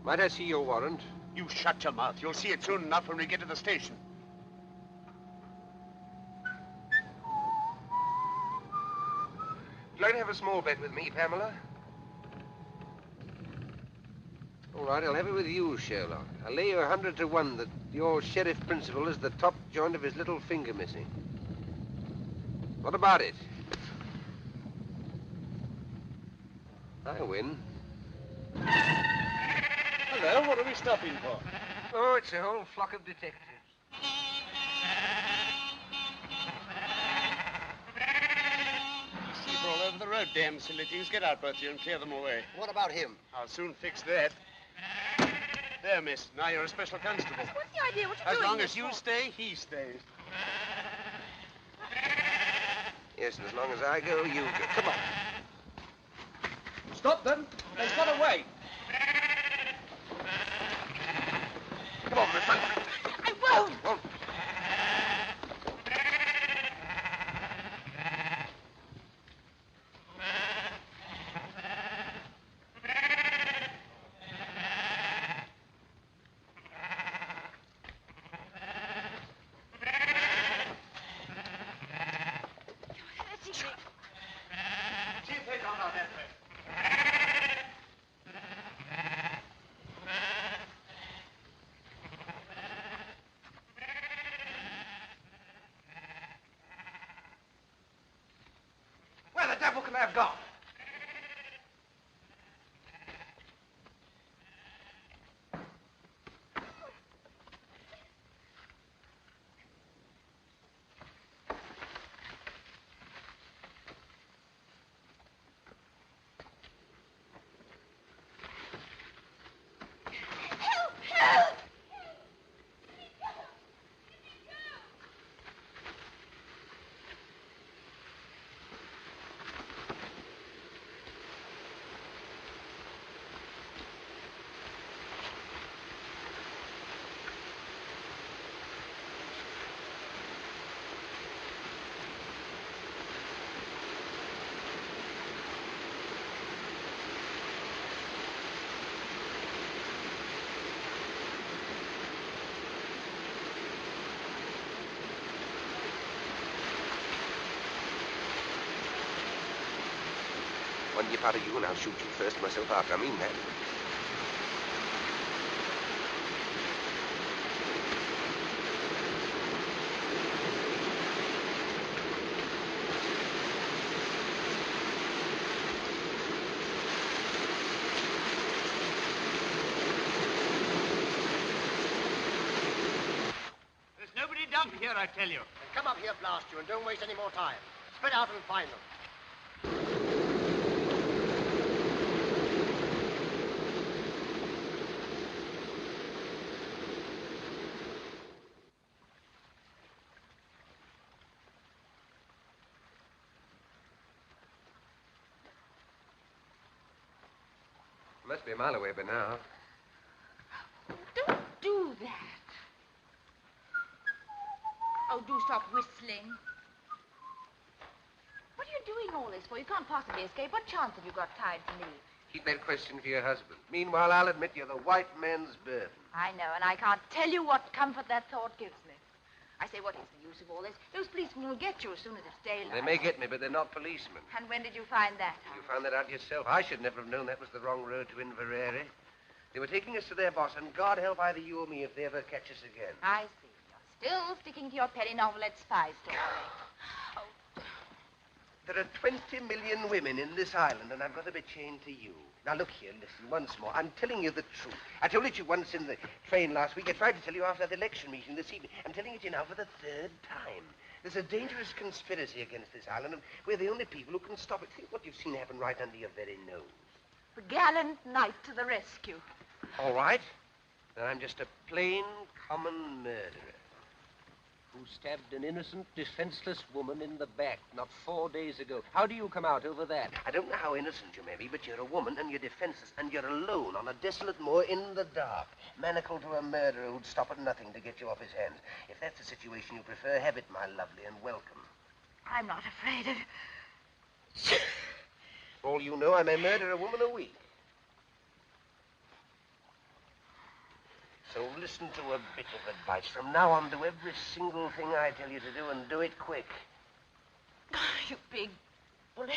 Might I see your warrant? You shut your mouth. You'll see it soon enough when we get to the station. Would you like to have a small bet with me, Pamela? All right, I'll have it with you, Sherlock. I'll lay you 100 to 1 that your sheriff principal is the top joint of his little finger missing. What about it? I win. Hello, what are we stopping for? Oh, it's a whole flock of detectives. Sheep are all over the road, damn silly things. Get out, both of you, and clear them away. What about him? I'll soon fix that. There, miss. Now you're a special constable. What's the idea? What are you As doing long this as you for? stay, he stays. Yes, and as long as I go, you go. Come on. Stop them. They've got away. Come on, Miss Hunt. I won't. Won't. Where the devil can they have gone? One yip out of you and I'll shoot you first, myself after. I mean that. There's nobody down here, I tell you. Then come up here, blast you, and don't waste any more time. Spread out and find them. Must be a mile away by now. Don't do that. Oh, do stop whistling. What are you doing all this for? You can't possibly escape. What chance have you got tied to me? Keep that question for your husband. Meanwhile, I'll admit you're the white man's burden. I know, and I can't tell you what comfort that thought gives me. I say, what is the use of all this? Those policemen will get you as soon as it's daylight. They may get me, but they're not policemen. And when did you find that out? You found that out yourself. I should never have known that was the wrong road to Inverary. They were taking us to their boss, and God help either you or me if they ever catch us again. I see. You're still sticking to your penny novelette spy story. There are 20 million women in this island, and I've got to be chained to you. Now, look here, listen, once more. I'm telling you the truth. I told it to you once in the train last week. I tried to tell you after the election meeting this evening. I'm telling it to you now for the third time. There's a dangerous conspiracy against this island, and we're the only people who can stop it. Think what you've seen happen right under your very nose. The gallant knight to the rescue. All right. Then I'm just a plain, common murderer who stabbed an innocent, defenseless woman in the back not 4 days ago. How do you come out over that? I don't know how innocent you may be, but you're a woman and you're defenseless and you're alone on a desolate moor in the dark, manacled to a murderer who'd stop at nothing to get you off his hands. If that's the situation you prefer, have it, my lovely, and welcome. I'm not afraid of... For all you know, I may murder a woman a week. So listen to a bit of advice. From now on, do every single thing I tell you to do, and do it quick. You big bully.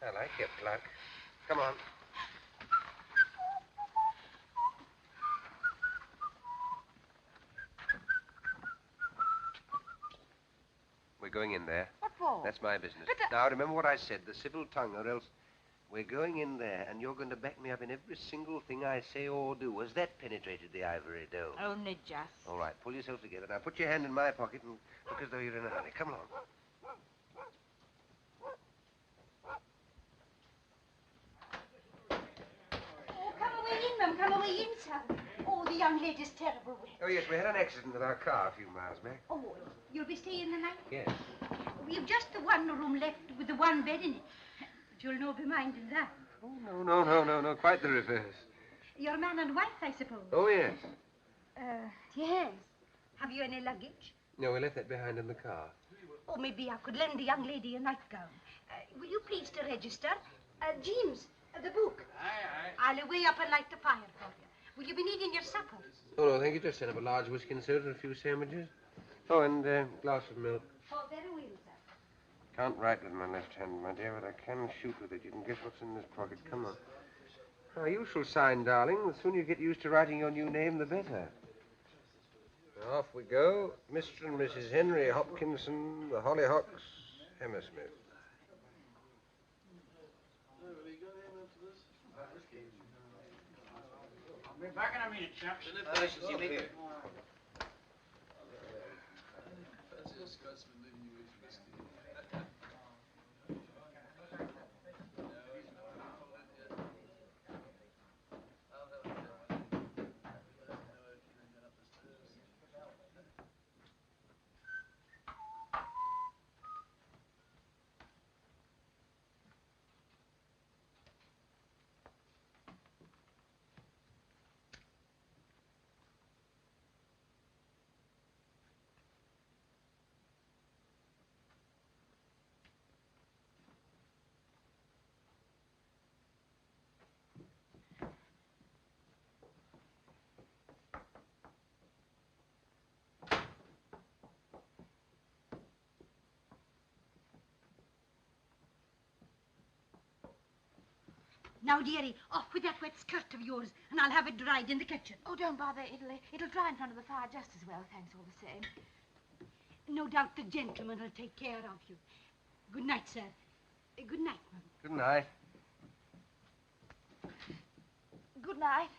I like your pluck. Come on. We're going in there. What for? That's my business. But Now, remember what I said, the civil tongue, or else we're going in there, and you're going to back me up in every single thing I say or do. Has that penetrated the ivory dome? Only just. All right, pull yourself together. Now, put your hand in my pocket and look as though you're in a hurry. Come along. Oh, come away in, ma'am. Come away in, sir. Oh, the young lady's terrible wet. Oh, yes, we had an accident with our car a few miles back. Oh, you'll be staying the night? Yes. We've just the one room left with the one bed in it. But you'll no be minding that. Oh, no. Quite the reverse. Your man and wife, I suppose. Oh, yes. Yes. Have you any luggage? No, we left that behind in the car. Oh, maybe I could lend the young lady a nightgown. Will you please to register? James, the book. Aye. I'll away up and light the fire for you. Will you be needing your supper? Oh, no, thank you. Just send up a large whiskey and soda and a few sandwiches. Oh, and a glass of milk. Oh, very well, sir. Can't write with my left hand, my dear, but I can shoot with it. You can guess what's in this pocket. Come on. Now, you shall sign, darling. The sooner you get used to writing your new name, the better. Now, off we go. Mr. and Mrs. Henry Hopkinson, the Hollyhocks, Hammersmith. I'll be back in a minute, chaps. Now, dearie, off with that wet skirt of yours, and I'll have it dried in the kitchen. Oh, don't bother. It'll dry in front of the fire just as well, thanks all the same. No doubt the gentleman will take care of you. Good night, sir. Good night, Mother. Good night. Good night.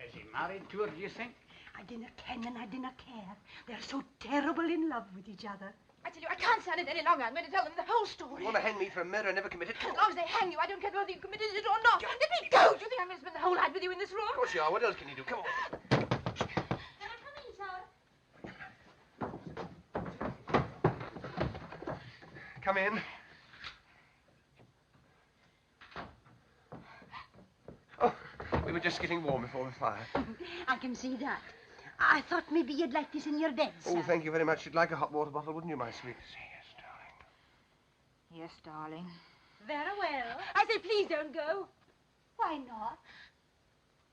Is he married to her, do you think? I dinna ken and I dinna care. They're so terrible in love with each other. I tell you, I can't stand it any longer. I'm going to tell them the whole story. You want to hang me for a murder I never committed? As long as they hang you, I don't care whether you committed it or not. Let me go. Do you think I'm going to spend the whole night with you in this room? Of course you are. What else can you do? Come on. Come in. Oh, we were just getting warm before the fire. I can see that. I thought maybe you'd like this in your bed, sir. Oh, thank you very much. You'd like a hot water bottle, wouldn't you, my sweet? Yes, darling. Very well. I say, please don't go. Why not?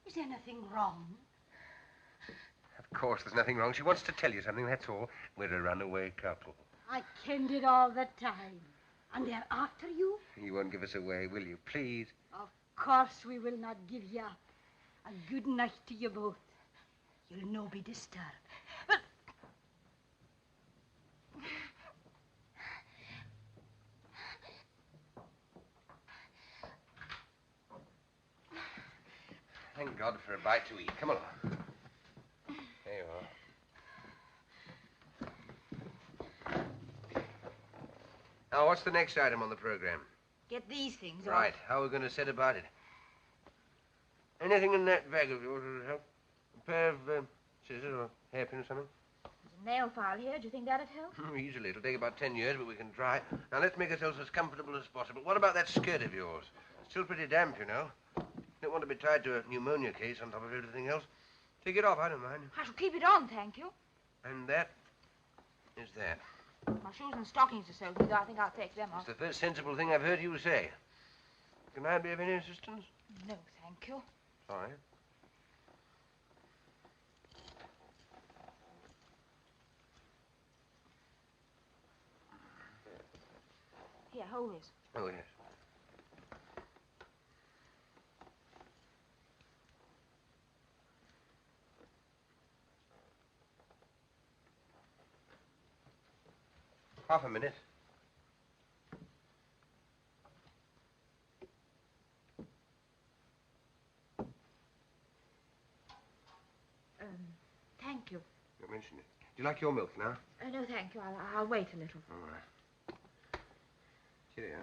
Is anything wrong? Of course, there's nothing wrong. She wants to tell you something, that's all. We're a runaway couple. I kenned it all the time. And they're after you? You won't give us away, will you? Please. Of course we will not give you up. A good night to you both. You'll no be disturbed. But... Thank God for a bite to eat. Come along. There you are. Now, what's the next item on the program? Get these things Right. off. How are we going to set about it? Anything in that bag of yours will help? A pair of scissors or hairpin or something? There's a nail file here. Do you think that'd help? Easily. It'll take about 10 years, but we can try. Now, let's make ourselves as comfortable as possible. What about that skirt of yours? It's still pretty damp, you know. Don't want to be tied to a pneumonia case on top of everything else. Take it off, I don't mind. I shall keep it on, thank you. And that is that. My shoes and stockings are soaking, though I think I'll take them off. It's the first sensible thing I've heard you say. Can I be of any assistance? No, thank you. Sorry. Here, hold this. Oh, yes. Half a minute. Thank you. You mentioned it. Do you like your milk now? No, thank you. I'll wait a little. All right. Cheerio.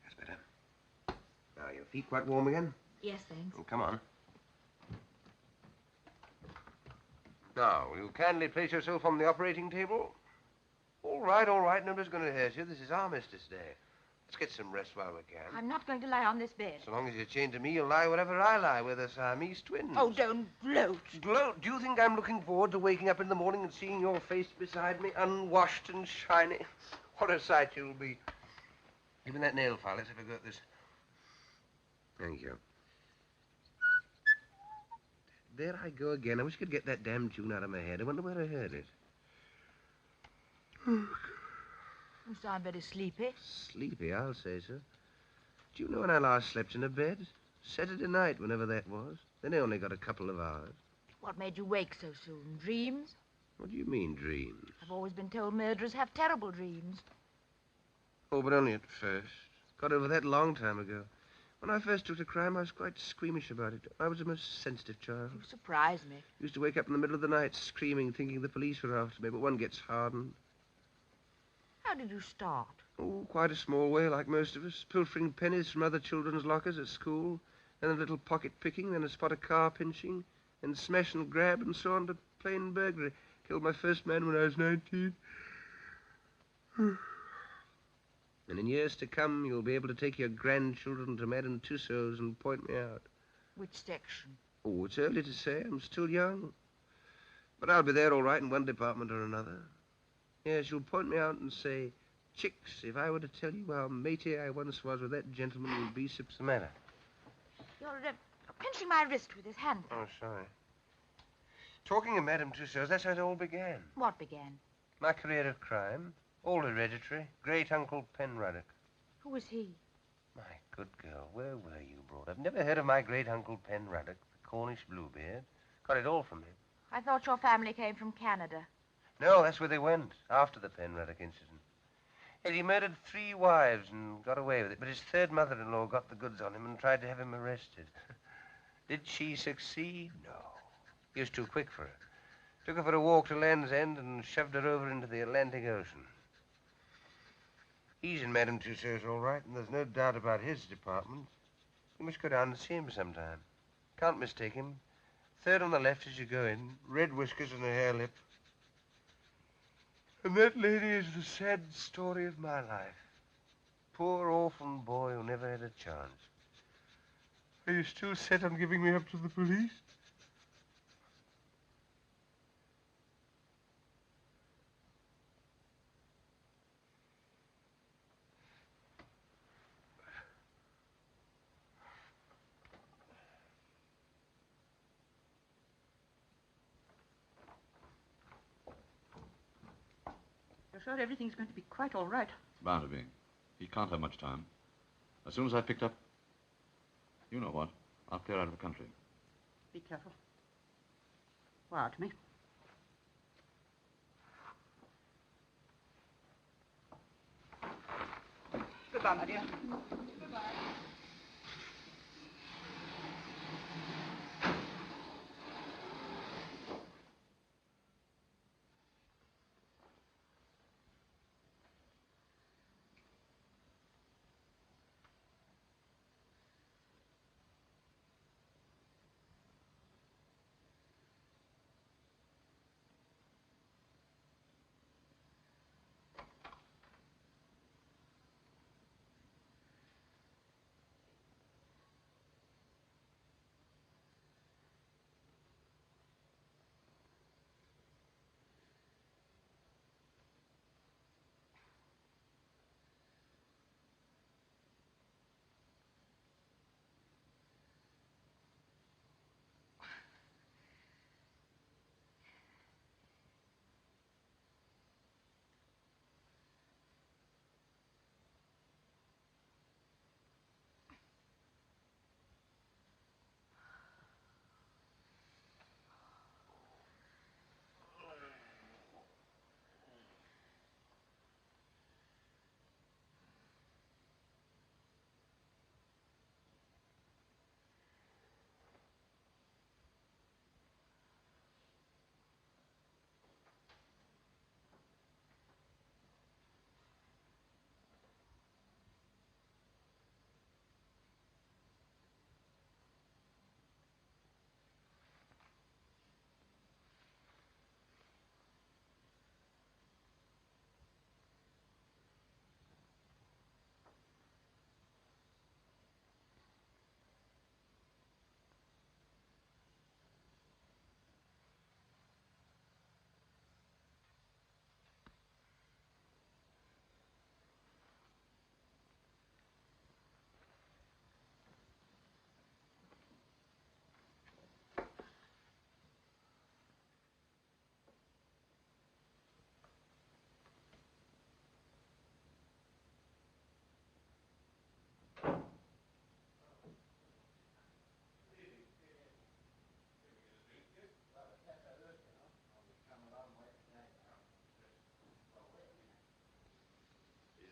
That's better. Now, your feet quite warm again? Yes, thanks. Oh, come on. Now, will you kindly place yourself on the operating table? All right, all right. Nobody's going to hurt you. This is Armistice Day. Let's get some rest while we can. I'm not going to lie on this bed. So long as you're chained to me, you'll lie wherever I lie. We're the Siamese twins. Oh, don't gloat. Gloat? Do you think I'm looking forward to waking up in the morning and seeing your face beside me, unwashed and shiny? What a sight you'll be. Even that nail file. Let's have a go at this. Thank you. There I go again. I wish I could get that damn tune out of my head. I wonder where I heard it. You sound very sleepy. Sleepy, I'll say so. Do you know when I last slept in a bed? Saturday night, whenever that was. Then I only got a couple of hours. What made you wake so soon? Dreams? What do you mean, dreams? I've always been told murderers have terrible dreams. Oh, but only at first. Got over that a long time ago. When I first took to crime, I was quite squeamish about it. I was a most sensitive child. You surprise me. Used to wake up in the middle of the night screaming, thinking the police were after me, but one gets hardened. How did you start? Oh, quite a small way, like most of us. Pilfering pennies from other children's lockers at school, then a little pocket picking, then a spot of car pinching, then smash and grab, and so on to plain burglary. Killed my first man when I was 19. And in years to come, you'll be able to take your grandchildren to Madame Tussauds and point me out. Which section? Oh, it's early to say. I'm still young. But I'll be there all right in one department or another. Yes, you'll point me out and say, Chicks, if I were to tell you how matey I once was with that gentleman, you'd be what's the matter? You're pinching my wrist with his hand. Oh, sorry. Talking of Madame Tussauds, that's how it all began. What began? My career of crime. All hereditary. Great-uncle Penruddock. Who was he? My good girl, where were you brought up? Never heard of my great-uncle Penruddock, the Cornish Bluebeard? Got it all from him. I thought your family came from Canada. No, that's where they went, after the Penruddock incident. Yes, he murdered 3 wives and got away with it, but his third mother-in-law got the goods on him and tried to have him arrested. Did she succeed? No. He was too quick for her. Took her for a walk to Land's End and shoved her over into the Atlantic Ocean. He's in Madame Tussauds all right, and there's no doubt about his department. You must go down and see him sometime. Can't mistake him. Third on the left as you go in, red whiskers and a hair lip. And that lady is the sad story of my life. Poor orphan boy who never had a chance. Are you still set on giving me up to the police? sure everything's going to be quite all right. It's bound to be. He can't have much time. As soon as I've picked up... You know what? I'll clear out of the country. Be careful. Wire to me. Goodbye, my dear. Goodbye.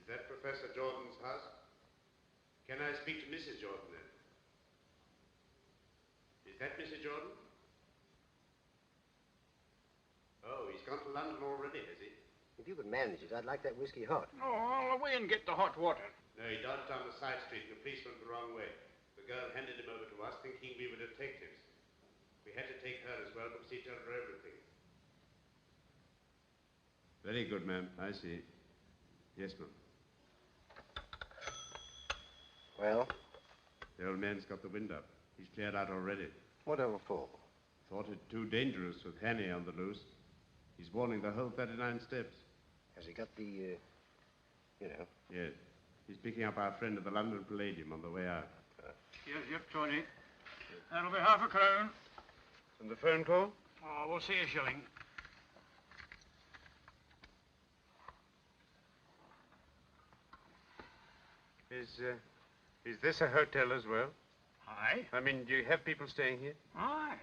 Is that Professor Jordan's house? Can I speak to Mrs. Jordan then? Is that Mrs. Jordan? Oh, he's gone to London already, has he? If you could manage it, I'd like that whiskey hot. Oh, I'll away and get the hot water. No, he dodged down the side street and the police went the wrong way. The girl handed him over to us thinking we were detectives. We had to take her as well because he told her everything. Very good, ma'am. I see. Yes, ma'am. Well? The old man's got the wind up. He's cleared out already. Whatever for? Thought it too dangerous with Hanny on the loose. He's warning the whole 39 steps. Has he got the, you know? Yes. He's picking up our friend at the London Palladium on the way out. Yep, Tony. That'll be half a crown. And the phone call? Oh, we'll see a shilling. Is this a hotel as well? Aye. I mean, do you have people staying here? Aye.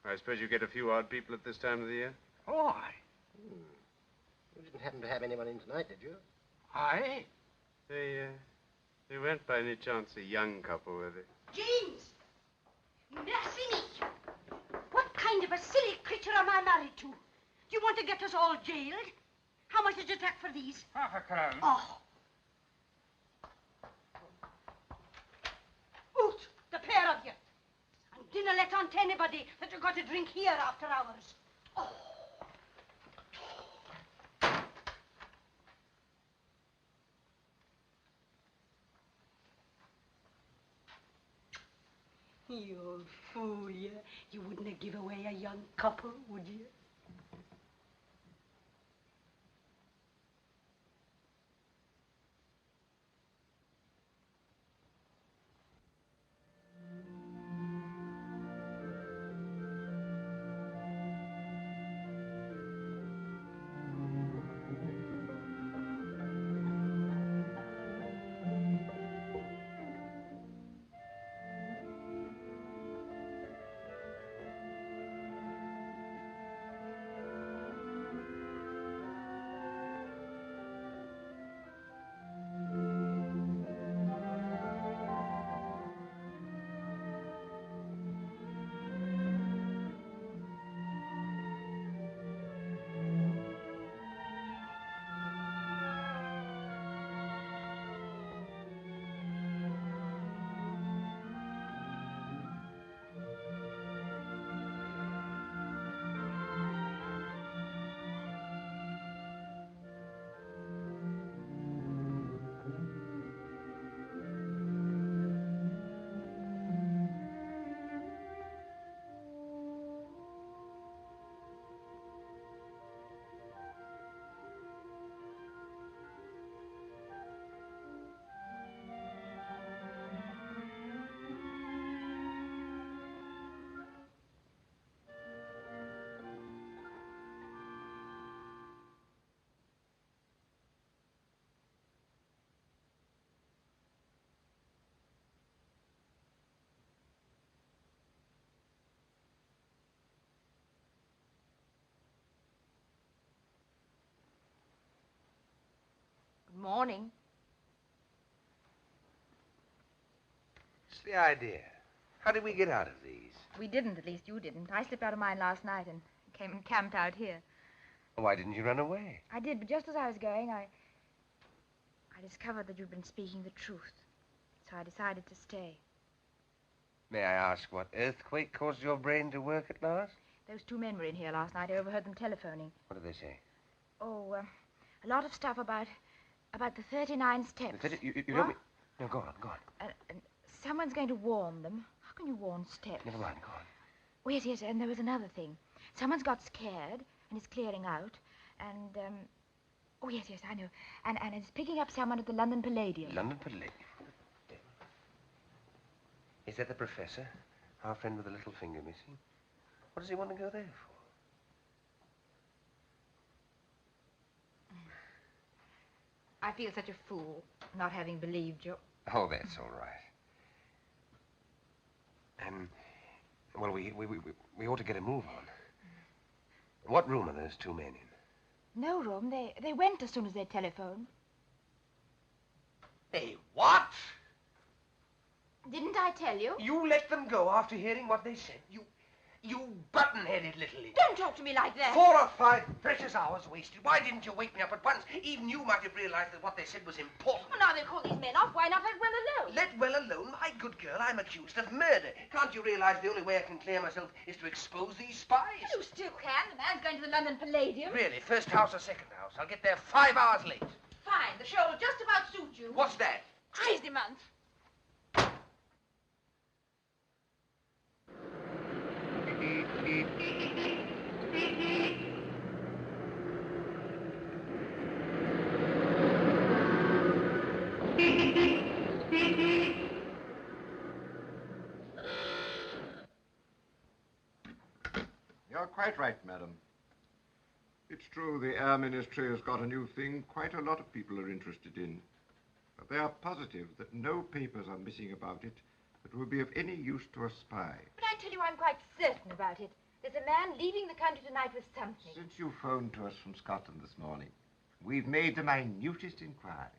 I suppose you get a few odd people at this time of the year? Oh, aye. You didn't happen to have anyone in tonight, did you? Aye. They weren't by any chance a young couple, were they? James! Mercy me! What kind of a silly creature am I married to? Do you want to get us all jailed? How much did you take for these? Half a crown. Oh. Out, the pair of you. And dinna let on to anybody that you got to drink here after hours. Oh. You old fool, you. You wouldn't give away a young couple, would you? Morning. It's the idea. How did we get out of these? We didn't, at least you didn't. I slipped out of mine last night and came and camped out here. Why didn't you run away? I did, but just as I was going, I discovered that you'd been speaking the truth. So I decided to stay. May I ask what earthquake caused your brain to work at last? Those two men were in here last night. I overheard them telephoning. What did they say? Oh, a lot of stuff about the 39 steps. You don't mean... No, go on. And someone's going to warn them. How can you warn steps? Never mind, go on. Oh, yes, and there was another thing. Someone's got scared and is clearing out. And, oh, yes, I know. And it's picking up someone at the London Palladium. London Palladium? Is that the professor? Our friend with the little finger missing? What does he want to go there for? I feel such a fool not having believed you. Oh, that's all right. Well, we ought to get a move on. What room are those two men in? No room. They went as soon as they telephoned. They what? Didn't I tell you? You let them go after hearing what they said. You button-headed little idiot. Don't talk to me like that. 4 or 5 precious hours wasted. Why didn't you wake me up at once? Even you might have realized that what they said was important. Well, now they'll call these men off. Why not let well alone? Let well alone? My good girl, I'm accused of murder. Can't you realize the only way I can clear myself is to expose these spies? You still can. The man's going to the London Palladium. Really? First house or second house? I'll get there 5 hours late. Fine. The show will just about suit you. What's that? Crazy month. You're quite right, madam. It's true the Air Ministry has got a new thing quite a lot of people are interested in. But they are positive that no papers are missing about it that will be of any use to a spy. But I tell you, I'm quite certain about it. There's a man leaving the country tonight with something. Since you phoned to us from Scotland this morning, we've made the minutest inquiries.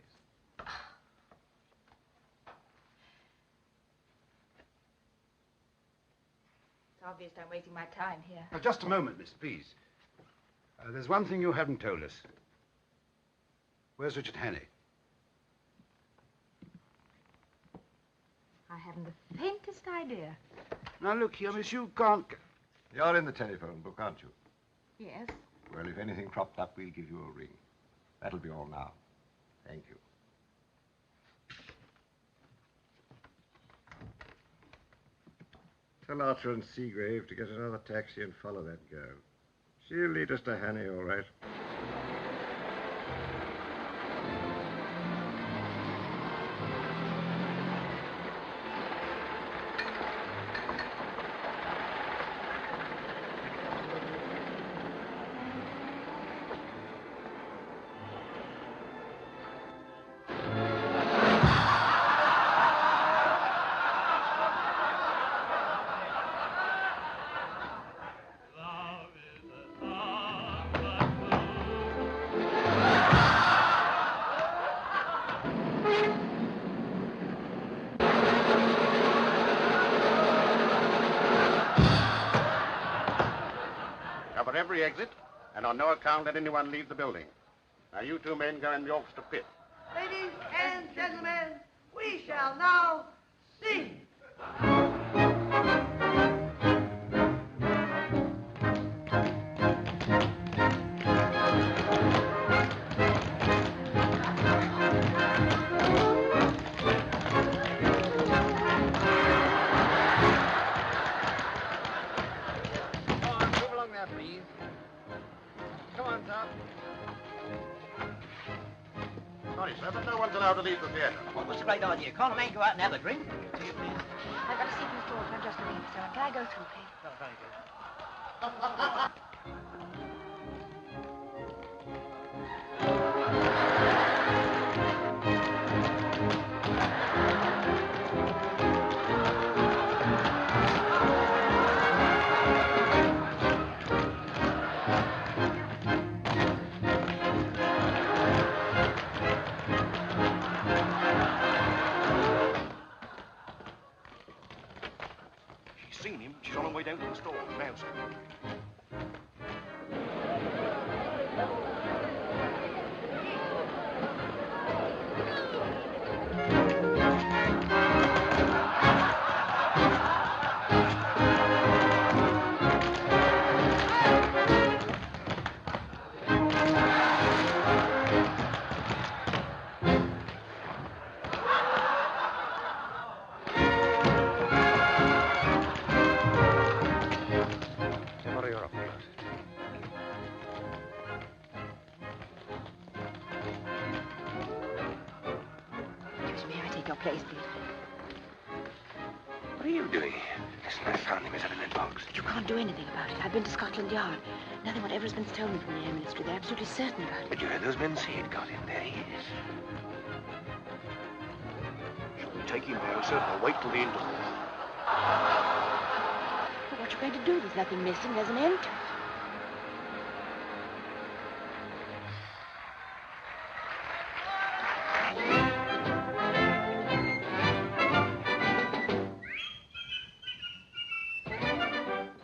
It's obvious I'm wasting my time here. Now, just a moment, miss, please. There's one thing you haven't told us. Where's Richard Hannay? I haven't the faintest idea. Now, look here, miss, you can't... You're in the telephone book, aren't you? Yes. Well, if anything cropped up, we'll give you a ring. That'll be all now. Thank you. Tell Archer and Seagrave to get another taxi and follow that girl. She'll lead us to Hannay, all right. Every exit, and on no account let anyone leave the building. Now, you two men go in the orchestra pit. Ladies and gentlemen, we shall now sing. Sorry, sir, but no one's allowed to leave the theater. Well, what's the great idea? Can't a man go out and have a drink? I've got to see Miss Dawson. I'm just looking for someone. Can I go through, please? Oh, very good. don't install. Now, sir. Tomorrow you're up for it. Excuse me, I take your place, please. What are you doing? Listen, I found him. He's up in that box. You can't do anything about it. I've been to Scotland Yard. Nothing whatever has been stolen from the Air Ministry. They're absolutely certain about it. But you heard those men say it got him. There he is. Shall we take him now, sir, or wait till the interval? Well, what you going to do? There's nothing missing. There's an end to it.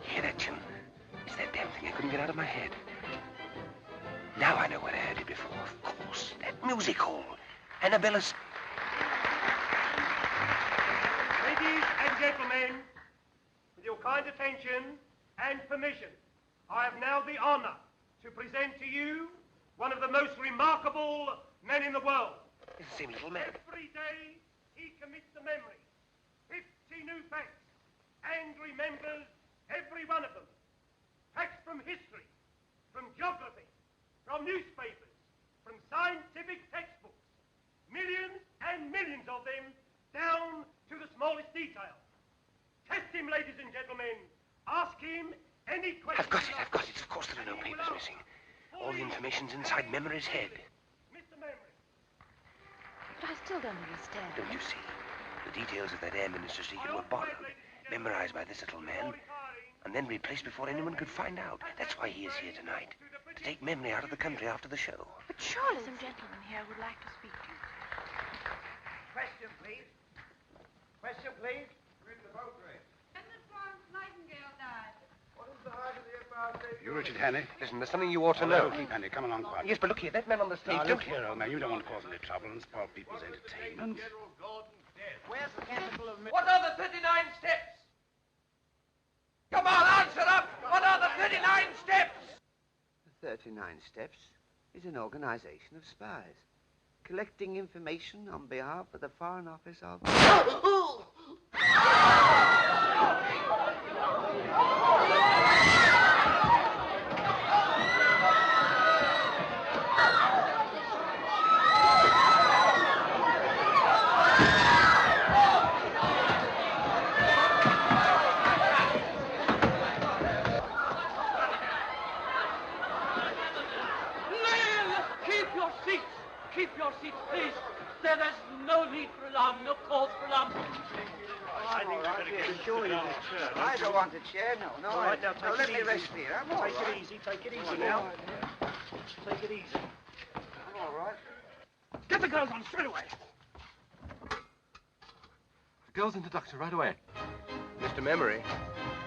Hear that tune? It's that damn thing I couldn't get out of my head. Now I know where I heard it before. Of course, that music hall. Annabella's... Ladies and gentlemen, with your kind attention and permission, I have now the honor to present to you one of the most remarkable men in the world. It's the same little man. Every day he commits to memory 50 new facts and remembers every one of them. Facts from history, from geography, from newspapers, from scientific textbooks. Millions and millions of them down to the smallest detail. Test him, ladies and gentlemen. Ask him any question. I've got it. Of course there are no papers missing. All the information's inside Memory's head. Mr. Memory. But I still don't understand. Don't you see? The details of that Air Minister secret were borrowed, memorized by this little man, and then replaced before anyone could find out. That's why he is here tonight. To take Memory out of the country after the show. But surely some gentleman here would like to speak to you. Question, please. Question, please. Where's the boat race? When the Florence Nightingale died. What is the height of the Empire? You, Richard Hannay? Listen, there's something you ought to know. Keep Hannay. Come along quietly. Yes, but look here, that man on the stage... Now, don't look here, old man. You don't want to cause any trouble and spoil people's entertainment. Where's the capital of... What are the 39 steps? Come on, answer up! What are the 39 steps? The 39 Steps is an organization of spies, collecting information on behalf of the Foreign Office of... Keep your seats, please. There's no need for alarm, no cause for alarm. I think we're going to get a chair. I don't want a chair, no. All right, now, let me rest here. I'm all right. Take it easy now. Take it easy. I'm all right. Get the girls on straight away. The girls into Doctor right away. Mr. Memory,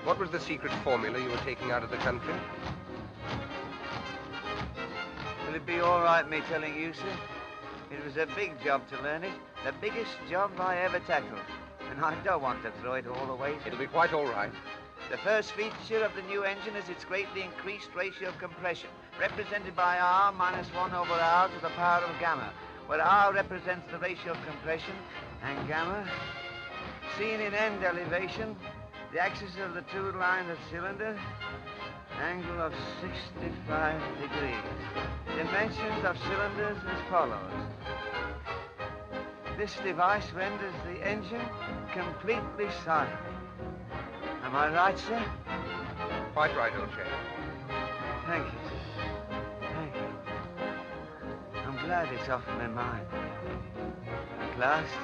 what was the secret formula you were taking out of the country? Will it be all right me telling you, sir? It was a big job to learn it. The biggest job I ever tackled. And I don't want to throw it all away, sir. It'll be quite all right. The first feature of the new engine is its greatly increased ratio of compression, represented by R minus 1 over R to the power of gamma, where R represents the ratio of compression, and gamma, seen in end elevation, the axis of the two lines of cylinder, angle of 65 degrees. Dimensions of cylinders as follows. This device renders the engine completely silent. Am I right, sir? Quite right, old chap. Thank you, sir. Thank you. I'm glad it's off my mind. At last,